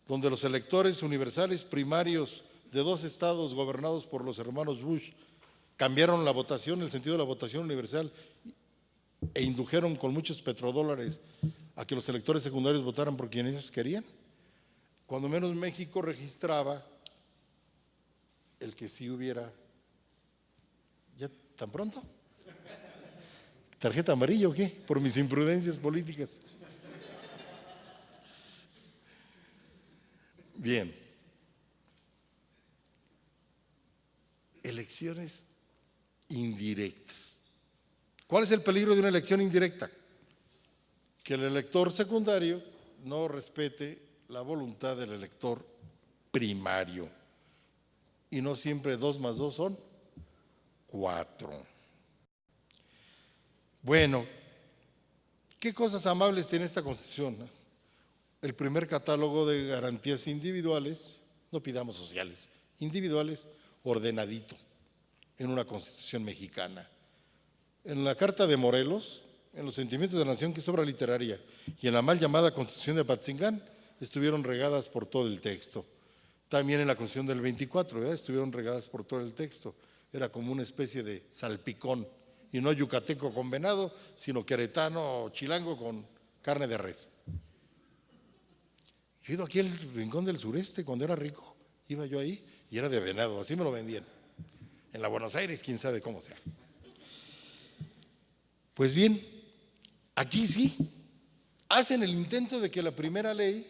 Donde los electores universales primarios de dos estados gobernados por los hermanos Bush cambiaron la votación, el sentido de la votación universal, e indujeron con muchos petrodólares a que los electores secundarios votaran por quien ellos querían. Cuando menos México registraba el que sí hubiera, ¿ya tan pronto? ¿Tarjeta amarilla o qué? Por mis imprudencias políticas. Bien. Elecciones indirectas. ¿Cuál es el peligro de una elección indirecta? Que el elector secundario no respete la voluntad del elector primario. Y no siempre 2 más 2 son 4. Bueno, ¿qué cosas amables tiene esta Constitución? El primer catálogo de garantías individuales, no pidamos sociales, individuales, ordenadito en una Constitución mexicana. En la Carta de Morelos, en los Sentimientos de la Nación, que es obra literaria, y en la mal llamada Constitución de Apatzingán, estuvieron regadas por todo el texto. También en la Constitución del 24, ¿verdad? Estuvieron regadas por todo el texto. Era como una especie de salpicón, y no yucateco con venado, sino queretano o chilango con carne de res. Yo he ido aquí al Rincón del Sureste cuando era rico, iba yo ahí y era de venado, así me lo vendían. En la Buenos Aires, quién sabe cómo sea. Pues bien, aquí sí, hacen el intento de que la primera ley,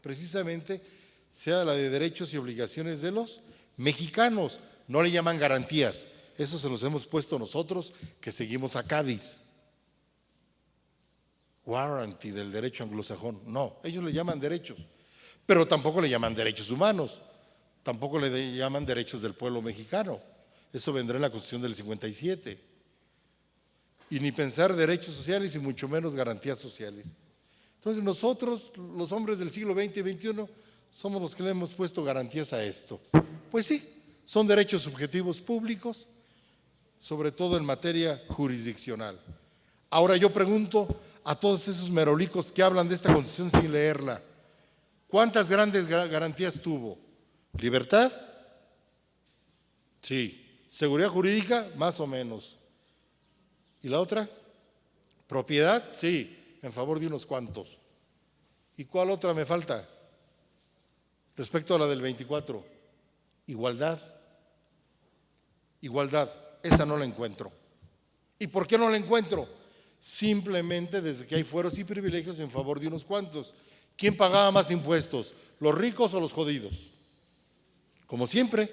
precisamente, sea la de derechos y obligaciones de los mexicanos. No le llaman garantías, eso se los hemos puesto nosotros que seguimos a Cádiz. Warranty del derecho anglosajón, no, ellos le llaman derechos, pero tampoco le llaman derechos humanos, tampoco le llaman derechos del pueblo mexicano. Eso vendrá en la Constitución del 57. Y ni pensar derechos sociales y mucho menos garantías sociales. Entonces nosotros, los hombres del siglo XX y XXI, somos los que le hemos puesto garantías a esto. Pues sí, son derechos subjetivos públicos, sobre todo en materia jurisdiccional. Ahora yo pregunto a todos esos merolicos que hablan de esta Constitución sin leerla, ¿cuántas grandes garantías tuvo? ¿Libertad? Sí. ¿Seguridad jurídica? Más o menos. ¿Y la otra? ¿Propiedad? Sí, en favor de unos cuantos. ¿Y cuál otra me falta? Respecto a la del 24. Igualdad. Igualdad, esa no la encuentro. ¿Y por qué no la encuentro? Simplemente desde que hay fueros y privilegios en favor de unos cuantos. ¿Quién pagaba más impuestos? ¿Los ricos o los jodidos? Como siempre,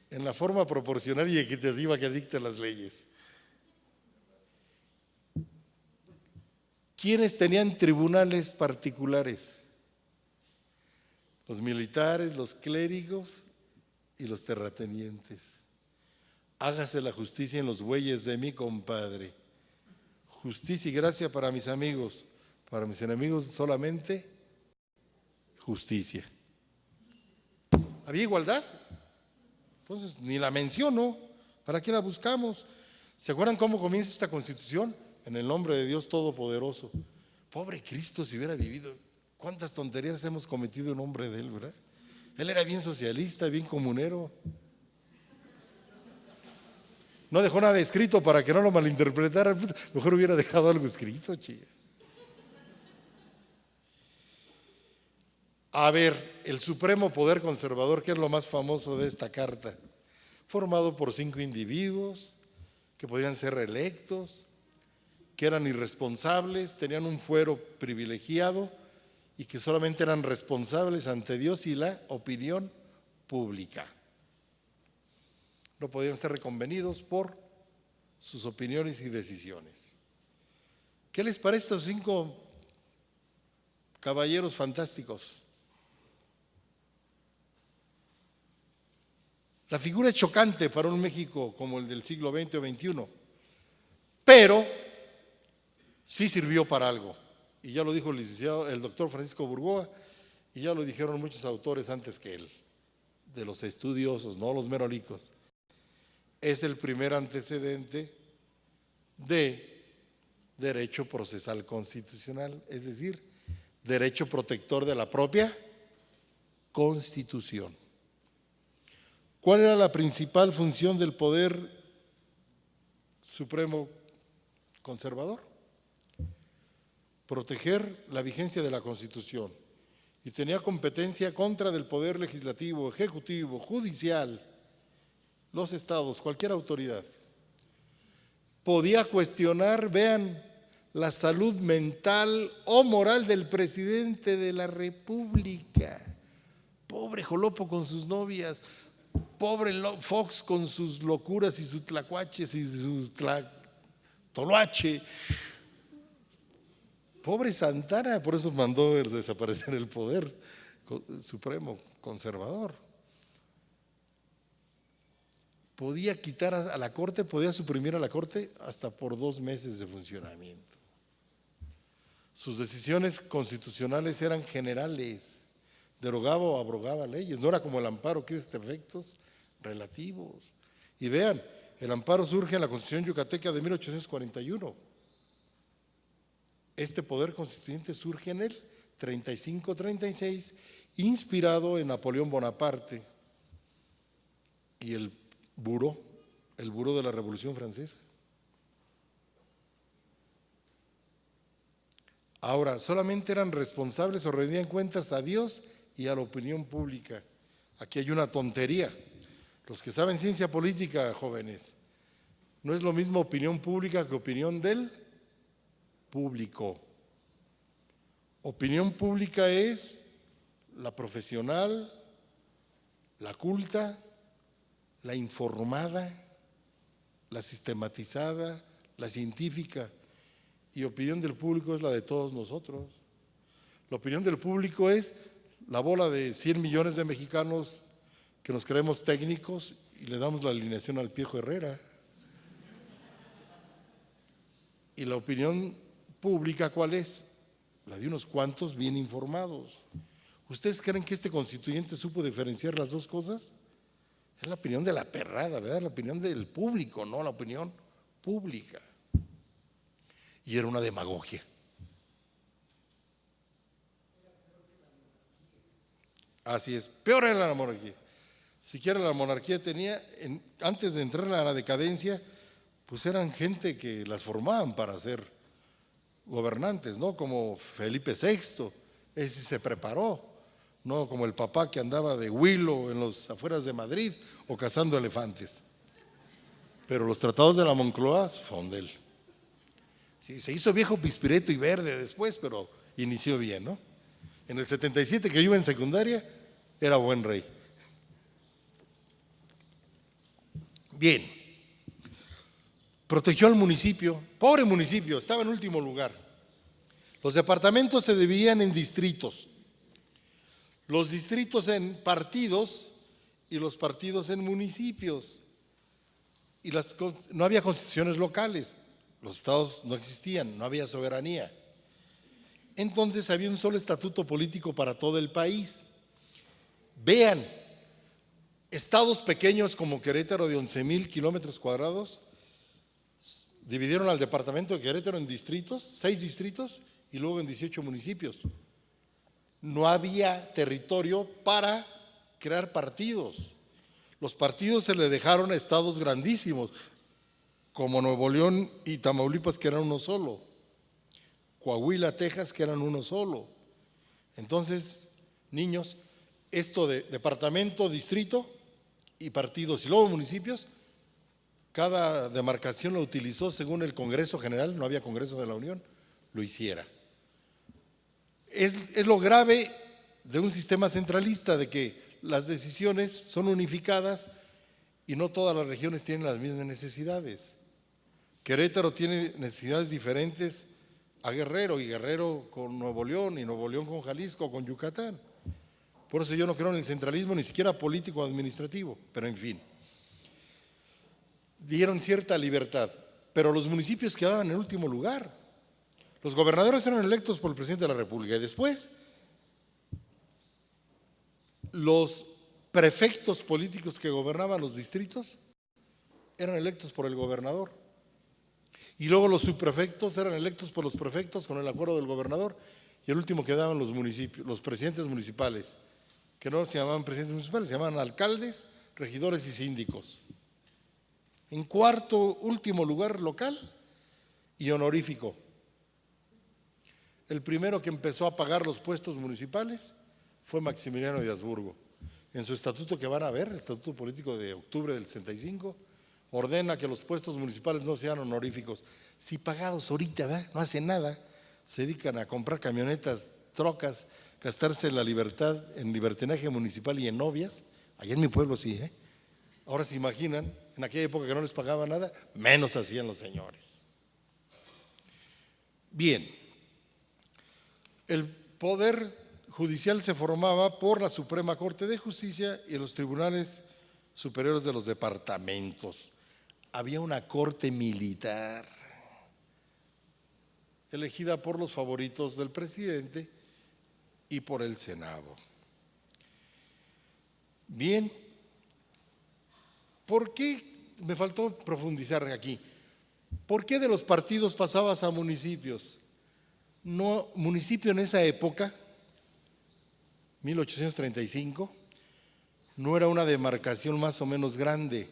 en la forma proporcional y equitativa que dictan las leyes. ¿Quiénes tenían tribunales particulares? Los militares, los clérigos y los terratenientes. Hágase la justicia en los bueyes de mi compadre. Justicia y gracia para mis amigos, para mis enemigos solamente justicia. ¿Había igualdad? Entonces, ni la menciono. ¿Para qué la buscamos? ¿Se acuerdan cómo comienza esta Constitución? En el nombre de Dios Todopoderoso. Pobre Cristo, si hubiera vivido, cuántas tonterías hemos cometido en nombre de Él, ¿verdad? Él era bien socialista, bien comunero. No dejó nada escrito para que no lo malinterpretaran. Mejor hubiera dejado algo escrito, chica. A ver, el supremo poder conservador, que es lo más famoso de esta carta, formado por 5 individuos que podían ser reelectos, que eran irresponsables, tenían un fuero privilegiado y que solamente eran responsables ante Dios y la opinión pública. No podían ser reconvenidos por sus opiniones y decisiones. ¿Qué les parece estos 5 caballeros fantásticos? La figura es chocante para un México como el del siglo XX o XXI, pero sí sirvió para algo. Y ya lo dijo el licenciado, el doctor Francisco Burgoa, y ya lo dijeron muchos autores antes que él, de los estudiosos, no los merolicos. Es el primer antecedente de derecho procesal constitucional, es decir, derecho protector de la propia Constitución. ¿Cuál era la principal función del poder supremo conservador? Proteger la vigencia de la Constitución, y tenía competencia contra del poder legislativo, ejecutivo, judicial, los estados, cualquier autoridad. Podía cuestionar, vean, la salud mental o moral del presidente de la República. Pobre Jolopo con sus novias, pobre Fox con sus locuras y sus tlacuaches y sus toloache. Pobre Santana, por eso mandó desaparecer el poder supremo conservador. Podía quitar a la Corte, podía suprimir a la Corte hasta por 2 meses de funcionamiento. Sus decisiones constitucionales eran generales, derogaba o abrogaba leyes, no era como el amparo que es de efectos relativos. Y vean, el amparo surge en la Constitución yucateca de 1841. Este poder constituyente surge en el 35-36, inspirado en Napoleón Bonaparte y el buró de la Revolución Francesa. Ahora, solamente eran responsables o rendían cuentas a Dios y a la opinión pública. Aquí hay una tontería. Los que saben ciencia política, jóvenes, no es lo mismo opinión pública que opinión del público. Opinión pública es la profesional, la culta, la informada, la sistematizada, la científica, y opinión del público es la de todos nosotros. La opinión del público es la bola de 100 millones de mexicanos que nos creemos técnicos y le damos la alineación al Piojo Herrera. Y la opinión pública, ¿cuál es? La de unos cuantos bien informados. ¿Ustedes creen que este constituyente supo diferenciar las dos cosas? Es la opinión de la perrada, ¿verdad? La opinión del público, no la opinión pública. Y era una demagogia. Así es, peor era la monarquía. Siquiera la monarquía tenía, antes de entrar a la decadencia, pues eran gente que las formaban para ser gobernantes, ¿no? Como Felipe VI, ese se preparó, no como el papá que andaba de huilo en las afueras de Madrid o cazando elefantes. Pero los tratados de la Moncloa son de él. Sí, se hizo viejo pispireto y verde después, pero inició bien, ¿no? En el 77, que yo iba en secundaria, era buen rey. Bien, protegió al municipio, pobre municipio, estaba en último lugar. Los departamentos se dividían en distritos, los distritos en partidos y los partidos en municipios. Y no había constituciones locales, los estados no existían, no había soberanía. Entonces había un solo estatuto político para todo el país. Vean, estados pequeños como Querétaro de 11,000 kilómetros cuadrados dividieron al departamento de Querétaro en distritos, 6 distritos y luego en 18 municipios. No había territorio para crear partidos. Los partidos se le dejaron a estados grandísimos, como Nuevo León y Tamaulipas, que eran uno solo, Coahuila, Texas, que eran uno solo. Entonces, niños, esto de departamento, distrito y partidos y luego municipios, cada demarcación lo utilizó según el Congreso General, no había Congreso de la Unión, lo hiciera. Es lo grave de un sistema centralista, de que las decisiones son unificadas y no todas las regiones tienen las mismas necesidades. Querétaro tiene necesidades diferentes a Guerrero, y Guerrero con Nuevo León, y Nuevo León con Jalisco, con Yucatán. Por eso yo no creo en el centralismo, ni siquiera político o administrativo, pero en fin. Dieron cierta libertad, pero los municipios quedaban en último lugar. Los gobernadores eran electos por el presidente de la República y después los prefectos políticos que gobernaban los distritos eran electos por el gobernador. Y luego los subprefectos eran electos por los prefectos con el acuerdo del gobernador, y el último quedaban los municipios, los presidentes municipales, que no se llamaban presidentes municipales, se llamaban alcaldes, regidores y síndicos. En cuarto, último lugar, local y honorífico. El primero que empezó a pagar los puestos municipales fue Maximiliano de Habsburgo. En su estatuto que van a ver, el estatuto político de octubre del 65, ordena que los puestos municipales no sean honoríficos. Si pagados ahorita, ¿verdad?, no hacen nada, se dedican a comprar camionetas, trocas, gastarse la libertad en libertinaje municipal y en novias. Allá en mi pueblo sí, ¿eh? Ahora se imaginan, en aquella época que no les pagaba nada, menos hacían los señores. Bien, el poder judicial se formaba por la Suprema Corte de Justicia y los tribunales superiores de los departamentos. Había una corte militar elegida por los favoritos del presidente y por el Senado. Bien, ¿por qué? Me faltó profundizar aquí. ¿Por qué de los partidos pasabas a municipios? No, municipio en esa época, 1835, no era una demarcación más o menos grande.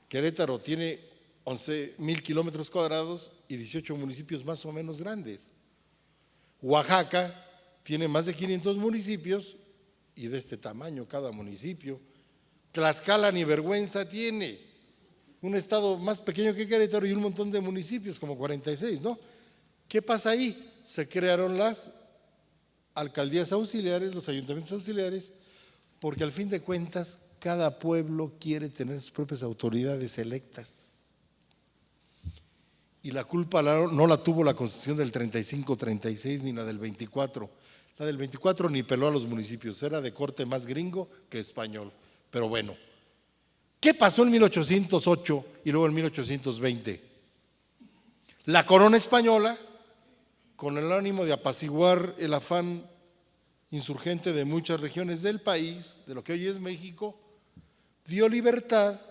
Querétaro tiene 11,000 kilómetros cuadrados y 18 municipios más o menos grandes. Oaxaca tiene más de 500 municipios y de este tamaño cada municipio. Tlaxcala ni vergüenza tiene, un estado más pequeño que Querétaro y un montón de municipios, como 46, ¿no? ¿Qué pasa ahí? Se crearon las alcaldías auxiliares, los ayuntamientos auxiliares, porque al fin de cuentas cada pueblo quiere tener sus propias autoridades electas. Y la culpa no la tuvo la Constitución del 35-36 ni la del 24. La del 24 ni peló a los municipios, era de corte más gringo que español. Pero bueno, ¿qué pasó en 1808 y luego en 1820? La corona española, con el ánimo de apaciguar el afán insurgente de muchas regiones del país, de lo que hoy es México, dio libertad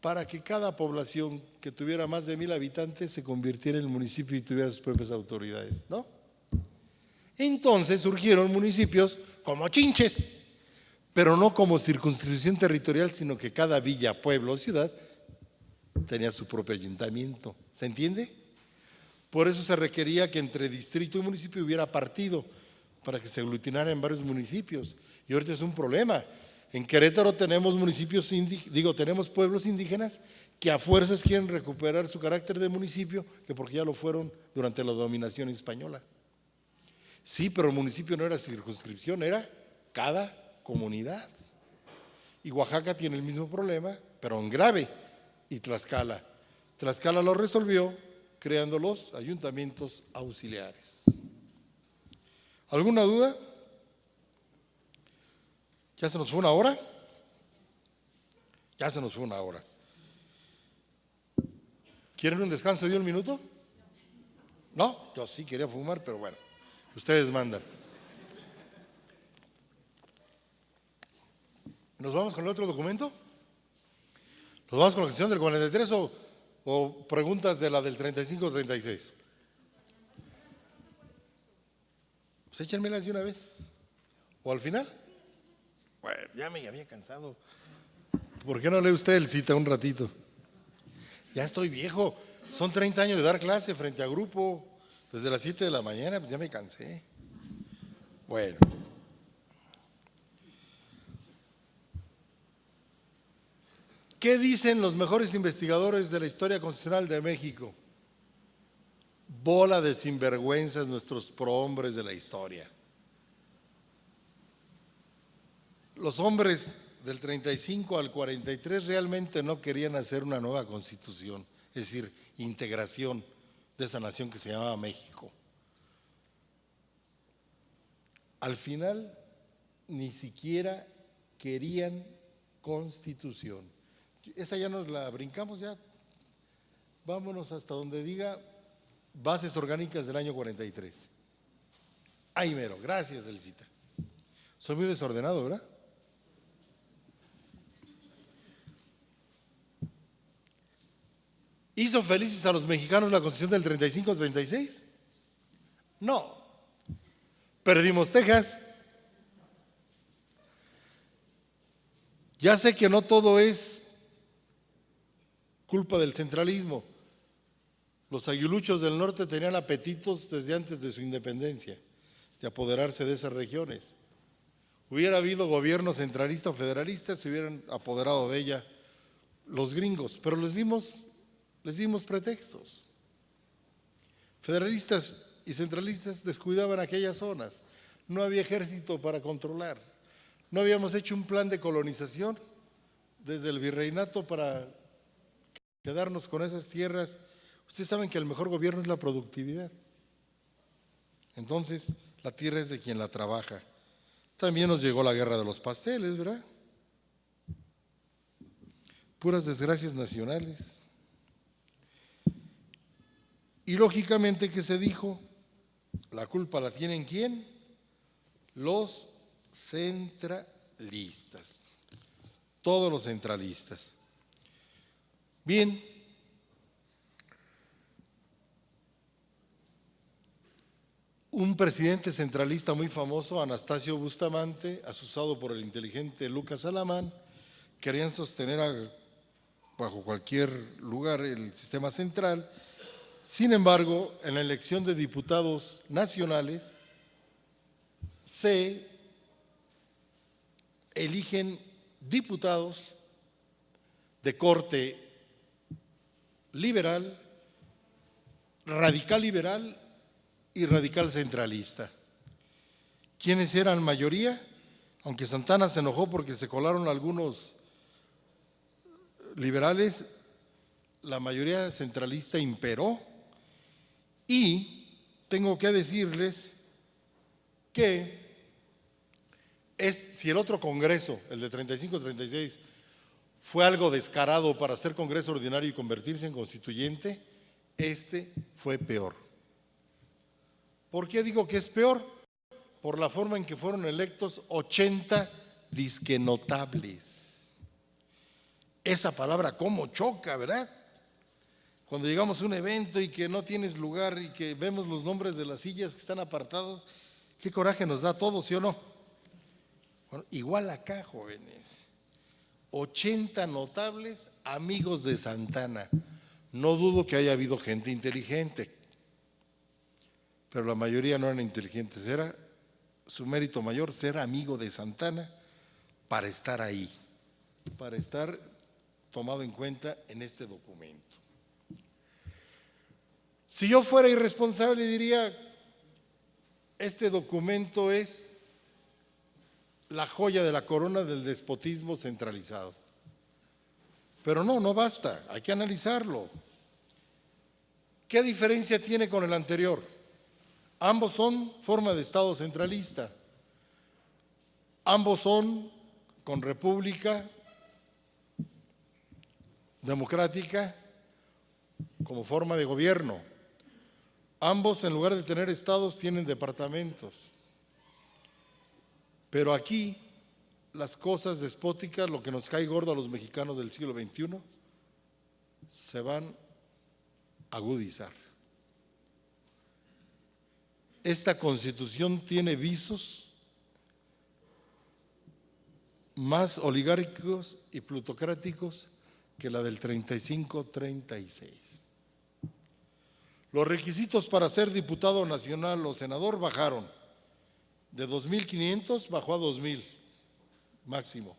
para que cada población que tuviera más de 1000 habitantes se convirtiera en municipio y tuviera sus propias autoridades, ¿no? Entonces surgieron municipios como Chinches, pero no como circunscripción territorial, sino que cada villa, pueblo o ciudad tenía su propio ayuntamiento. ¿Se entiende? Por eso se requería que entre distrito y municipio hubiera partido para que se aglutinara en varios municipios. Y ahorita es un problema. En Querétaro tenemos municipios, tenemos pueblos indígenas que a fuerzas quieren recuperar su carácter de municipio, que porque ya lo fueron durante la dominación española. Sí, pero el municipio no era circunscripción, era cada comunidad. Y Oaxaca tiene el mismo problema, pero en grave. Y Tlaxcala. Tlaxcala lo resolvió creando los ayuntamientos auxiliares. ¿Alguna duda? ¿Ya se nos fue una hora? Ya se nos fue una hora. ¿Quieren un descanso de 1 minuto? No, yo sí quería fumar, pero bueno, ustedes mandan. ¿Nos vamos con el otro documento? ¿Nos vamos con la cuestión del 43 o preguntas de la del 35-36? Pues échenmelas de una vez. ¿O al final? Bueno, ya me había cansado. ¿Por qué no lee usted el cita un ratito? Ya estoy viejo. Son 30 años de dar clase frente a grupo. Desde las 7 de la mañana, pues ya me cansé. Bueno. ¿Qué dicen los mejores investigadores de la historia constitucional de México? Bola de sinvergüenzas nuestros prohombres de la historia. Los hombres del 35 al 43 realmente no querían hacer una nueva constitución, es decir, integración de esa nación que se llamaba México. Al final, ni siquiera querían constitución. Esa ya nos la brincamos ya. Vámonos hasta donde diga bases orgánicas del año 43. Ahí mero, gracias, Elcita. Soy muy desordenado, ¿verdad? ¿Hizo felices a los mexicanos la Constitución del 35-36? No. Perdimos Texas. Ya sé que no todo es culpa del centralismo. Los aguiluchos del norte tenían apetitos desde antes de su independencia, de apoderarse de esas regiones. Hubiera habido gobierno centralista o federalista, se hubieran apoderado de ella los gringos, pero les dimos pretextos. Federalistas y centralistas descuidaban aquellas zonas, no había ejército para controlar, no habíamos hecho un plan de colonización desde el virreinato para quedarnos con esas tierras. Ustedes saben que el mejor gobierno es la productividad. Entonces, la tierra es de quien la trabaja. También nos llegó la guerra de los pasteles, ¿verdad? Puras desgracias nacionales. Y lógicamente, ¿qué se dijo? La culpa la tienen ¿quién? Los centralistas. Todos los centralistas. Bien. Un presidente centralista muy famoso, Anastasio Bustamante, asusado por el inteligente Lucas Alamán, querían sostener bajo cualquier lugar el sistema central. Sin embargo, en la elección de diputados nacionales se eligen diputados de corte liberal, radical liberal y radical centralista. ¿Quiénes eran mayoría? Aunque Santana se enojó porque se colaron algunos liberales, la mayoría centralista imperó. Y tengo que decirles que si el otro congreso, el de 35-36, fue algo descarado para hacer congreso ordinario y convertirse en constituyente, Este fue peor. ¿Por qué digo que es peor? Por la forma en que fueron electos 80 disque notables. Esa palabra cómo choca, ¿verdad? Cuando llegamos a un evento y que no tienes lugar y que vemos los nombres de las sillas que están apartados, qué coraje nos da a todos, ¿sí o no? Bueno, igual acá, jóvenes. 80 notables amigos de Santana. No dudo que haya habido gente inteligente, pero la mayoría no eran inteligentes. Era su mérito mayor ser amigo de Santana para estar ahí, para estar tomado en cuenta en este documento. Si yo fuera irresponsable diría, este documento es la joya de la corona del despotismo centralizado. Pero no, no basta, hay que analizarlo. ¿Qué diferencia tiene con el anterior? Ambos son forma de Estado centralista. Ambos son con república democrática como forma de gobierno. Ambos, en lugar de tener estados, tienen departamentos. Pero aquí, las cosas despóticas, lo que nos cae gordo a los mexicanos del siglo XXI, se van a agudizar. Esta Constitución tiene visos más oligárquicos y plutocráticos que la del 35-36. Los requisitos para ser diputado nacional o senador bajaron. De 2.500 bajó a 2.000 máximo.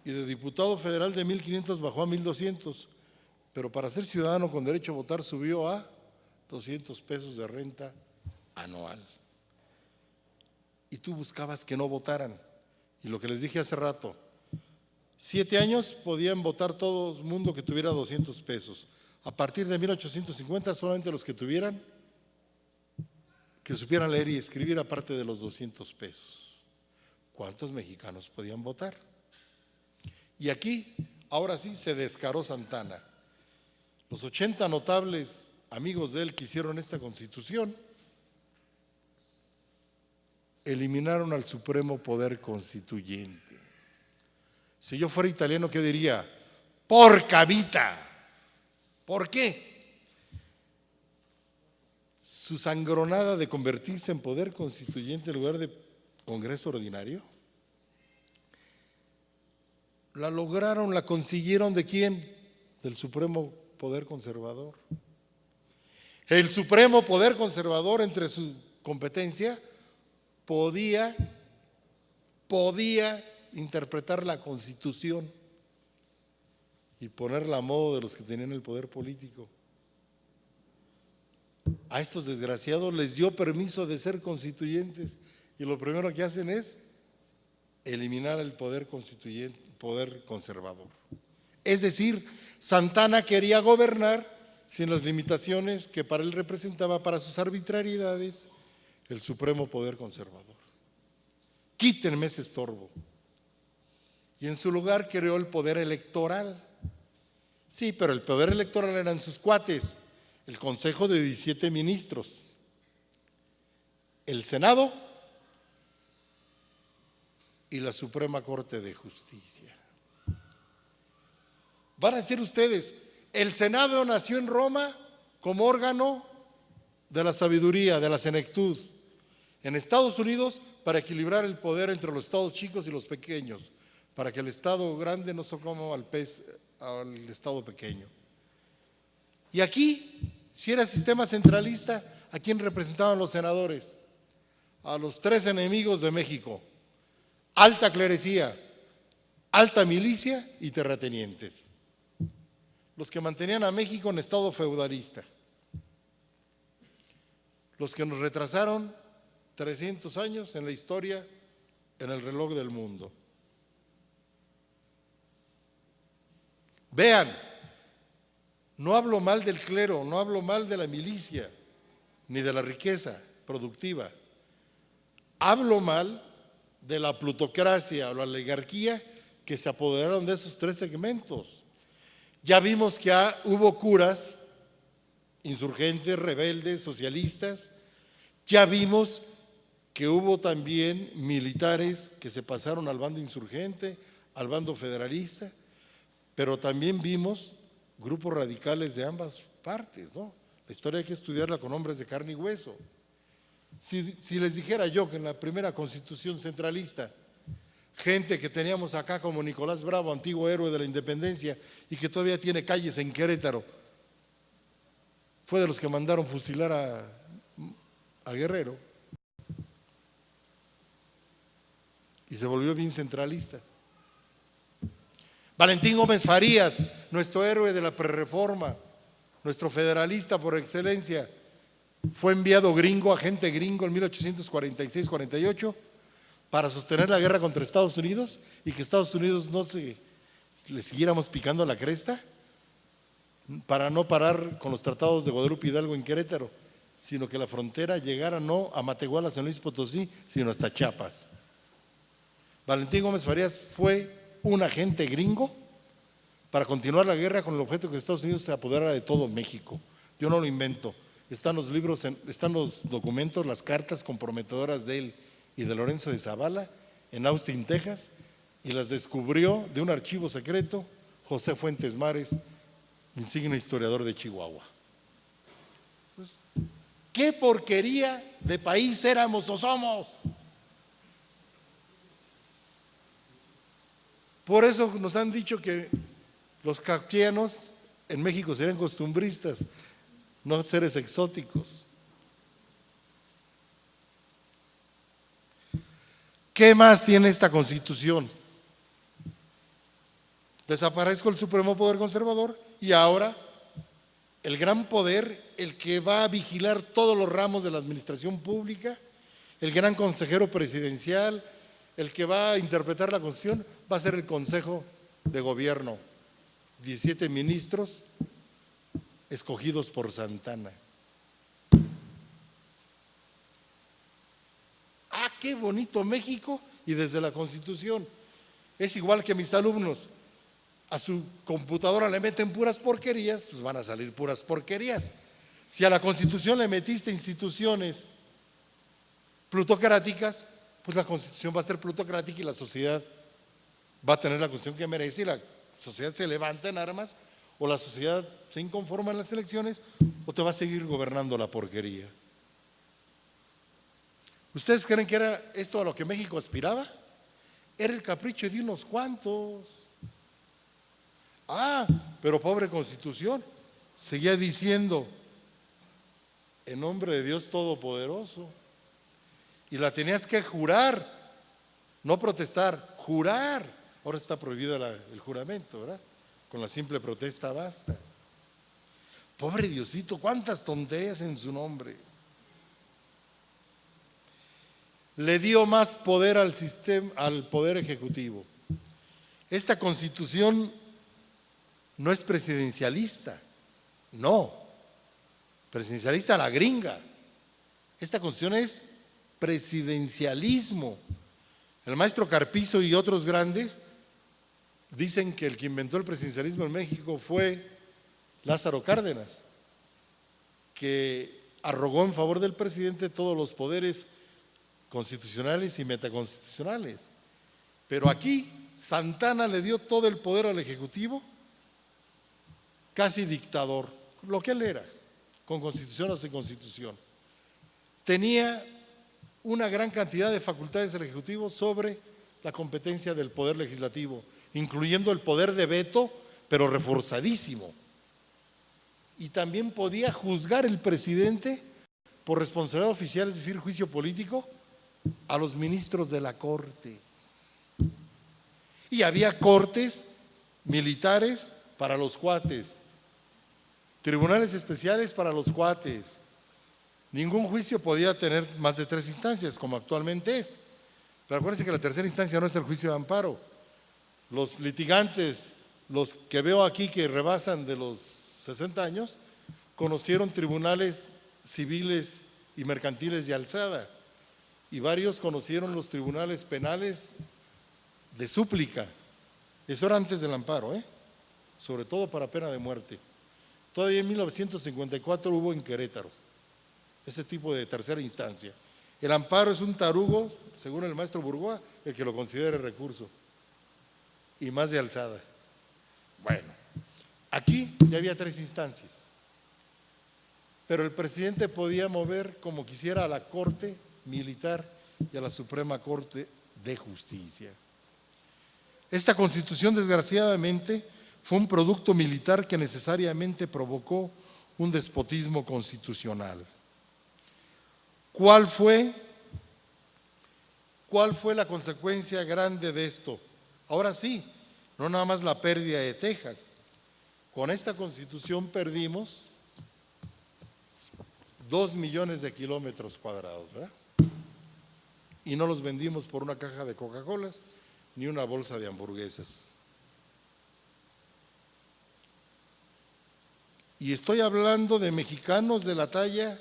Y de diputado federal de 1.500 bajó a 1.200. Pero para ser ciudadano con derecho a votar subió a 200 pesos de renta anual. Y tú buscabas que no votaran. Y lo que les dije hace rato, 7 años podían votar todo el mundo que tuviera 200 pesos. A partir de 1850 solamente los que tuvieran, que supieran leer y escribir aparte de los 200 pesos. ¿Cuántos mexicanos podían votar? Y aquí, ahora sí, se descaró Santana. Los 80 notables amigos de él que hicieron esta Constitución eliminaron al Supremo Poder Constituyente. Si yo fuera italiano, ¿qué diría? ¡Porca vita! ¿Por qué? Su sangronada de convertirse en poder constituyente en lugar de Congreso ordinario. La lograron, la consiguieron ¿de quién? Del Supremo Poder Conservador. El Supremo Poder Conservador, entre su competencia, podía interpretar la Constitución y ponerla a modo de los que tenían el poder político. A estos desgraciados les dio permiso de ser constituyentes y lo primero que hacen es eliminar el poder constituyente, poder conservador. Es decir, Santana quería gobernar sin las limitaciones que para él representaba para sus arbitrariedades el Supremo Poder Conservador. Quítenme ese estorbo. Y en su lugar creó el poder electoral. Sí, pero el poder electoral eran sus cuates, el Consejo de 17 ministros, el Senado y la Suprema Corte de Justicia. Van a decir ustedes, el Senado nació en Roma como órgano de la sabiduría, de la senectud. En Estados Unidos, para equilibrar el poder entre los estados chicos y los pequeños, para que el estado grande no socoma al estado pequeño. Y aquí, si era sistema centralista, ¿a quién representaban los senadores? A los 3 enemigos de México: alta clerecía, alta milicia y terratenientes. Los que mantenían a México en estado feudalista. Los que nos retrasaron 300 años en la historia, en el reloj del mundo. Vean, no hablo mal del clero, no hablo mal de la milicia, ni de la riqueza productiva. Hablo mal de la plutocracia o la oligarquía que se apoderaron de esos 3 segmentos. Ya vimos que hubo curas, insurgentes, rebeldes, socialistas. Ya vimos que hubo también militares que se pasaron al bando insurgente, al bando federalista, pero también vimos grupos radicales de ambas partes, ¿no? La historia hay que estudiarla con hombres de carne y hueso. Si les dijera yo que en la primera constitución centralista, gente que teníamos acá como Nicolás Bravo, antiguo héroe de la independencia y que todavía tiene calles en Querétaro, fue de los que mandaron fusilar a Guerrero y se volvió bien centralista. Valentín Gómez Farías, nuestro héroe de la prerreforma, nuestro federalista por excelencia, fue enviado gringo, agente gringo en 1846-48 para sostener la guerra contra Estados Unidos y que Estados Unidos le siguiéramos picando la cresta para no parar con los tratados de Guadalupe Hidalgo en Querétaro, sino que la frontera llegara no a Matehuala, San Luis Potosí, sino hasta Chiapas. Valentín Gómez Farías fue un agente gringo para continuar la guerra con el objeto que Estados Unidos se apoderara de todo México. Yo no lo invento. Están los libros, están los documentos, las cartas comprometedoras de él y de Lorenzo de Zavala en Austin, Texas, y las descubrió de un archivo secreto José Fuentes Mares, insigne historiador de Chihuahua. Pues, ¿qué porquería de país éramos o somos? Por eso nos han dicho que los kafkianos en México serían costumbristas, no seres exóticos. ¿Qué más tiene esta Constitución? Desaparezco el supremo poder conservador y ahora el gran poder, el que va a vigilar todos los ramos de la administración pública, el gran consejero presidencial, el que va a interpretar la Constitución, va a ser el Consejo de Gobierno, 17 ministros escogidos por Santana. ¡Ah, qué bonito México! Y desde la Constitución. Es igual que mis alumnos, a su computadora le meten puras porquerías, pues van a salir puras porquerías. Si a la Constitución le metiste instituciones plutocráticas, pues la Constitución va a ser plutocrática y la sociedad va a tener la Constitución que merece y la sociedad se levanta en armas, o la sociedad se inconforma en las elecciones, o te va a seguir gobernando la porquería. ¿Ustedes creen que era esto a lo que México aspiraba? Era el capricho de unos cuantos. Ah, pero pobre Constitución, seguía diciendo, en nombre de Dios Todopoderoso, y la tenías que jurar, no protestar, jurar. Ahora está prohibido el juramento, ¿verdad? Con la simple protesta basta. Pobre Diosito, cuántas tonterías en su nombre. Le dio más poder al sistema, al poder ejecutivo. Esta Constitución no es presidencialista, no. Presidencialista a la gringa. Esta Constitución es presidencialismo. El maestro Carpizo y otros grandes dicen que el que inventó el presidencialismo en México fue Lázaro Cárdenas, que arrogó en favor del presidente todos los poderes constitucionales y metaconstitucionales. Pero aquí Santana le dio todo el poder al Ejecutivo, casi dictador, lo que él era, con constitución o sin constitución. Tenía una gran cantidad de facultades del Ejecutivo sobre la competencia del Poder Legislativo, incluyendo el poder de veto, pero reforzadísimo. Y también podía juzgar el presidente por responsabilidad oficial, es decir, juicio político, a los ministros de la Corte. Y había cortes militares para los cuates, tribunales especiales para los cuates. Ningún juicio podía tener más de 3 instancias, como actualmente es. Pero acuérdense que la tercera instancia no es el juicio de amparo. Los litigantes, los que veo aquí que rebasan de los 60 años, conocieron tribunales civiles y mercantiles de alzada. Y varios conocieron los tribunales penales de súplica. Eso era antes del amparo, sobre todo para pena de muerte. Todavía en 1954 hubo en Querétaro ese tipo de tercera instancia. El amparo es un tarugo, según el maestro Burgoa, el que lo considere recurso, y más de alzada. Bueno, aquí ya había 3 instancias, pero el presidente podía mover como quisiera a la Corte Militar y a la Suprema Corte de Justicia. Esta Constitución, desgraciadamente, fue un producto militar que necesariamente provocó un despotismo constitucional. ¿Cuál fue la consecuencia grande de esto? Ahora sí, no nada más la pérdida de Texas. Con esta Constitución perdimos 2 millones de kilómetros cuadrados, ¿verdad? Y no los vendimos por una caja de Coca-Colas ni una bolsa de hamburguesas. Y estoy hablando de mexicanos de la talla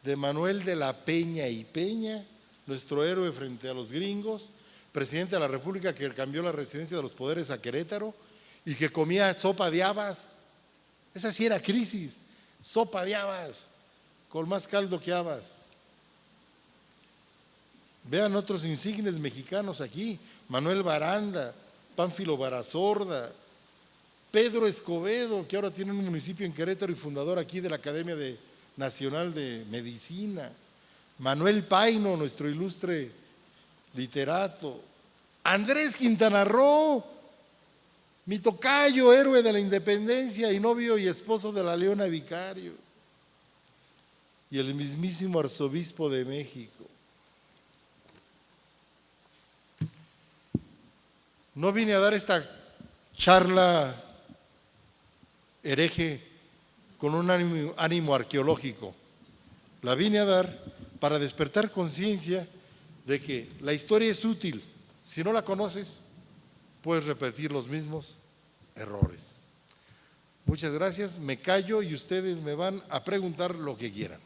de Manuel de la Peña y Peña, nuestro héroe frente a los gringos, presidente de la República que cambió la residencia de los poderes a Querétaro y que comía sopa de habas. Esa sí era crisis, sopa de habas, con más caldo que habas. Vean otros insignes mexicanos aquí, Manuel Baranda, Pánfilo Barazorda, Pedro Escobedo, que ahora tiene un municipio en Querétaro y fundador aquí de la Academia Nacional de Medicina, Manuel Paino, nuestro ilustre literato, Andrés Quintana Roo, mi tocayo, héroe de la independencia y novio y esposo de la Leona Vicario, y el mismísimo arzobispo de México. No vine a dar esta charla hereje con un ánimo arqueológico. La vine a dar para despertar conciencia de que la historia es útil. Si no la conoces, puedes repetir los mismos errores. Muchas gracias, me callo y ustedes me van a preguntar lo que quieran.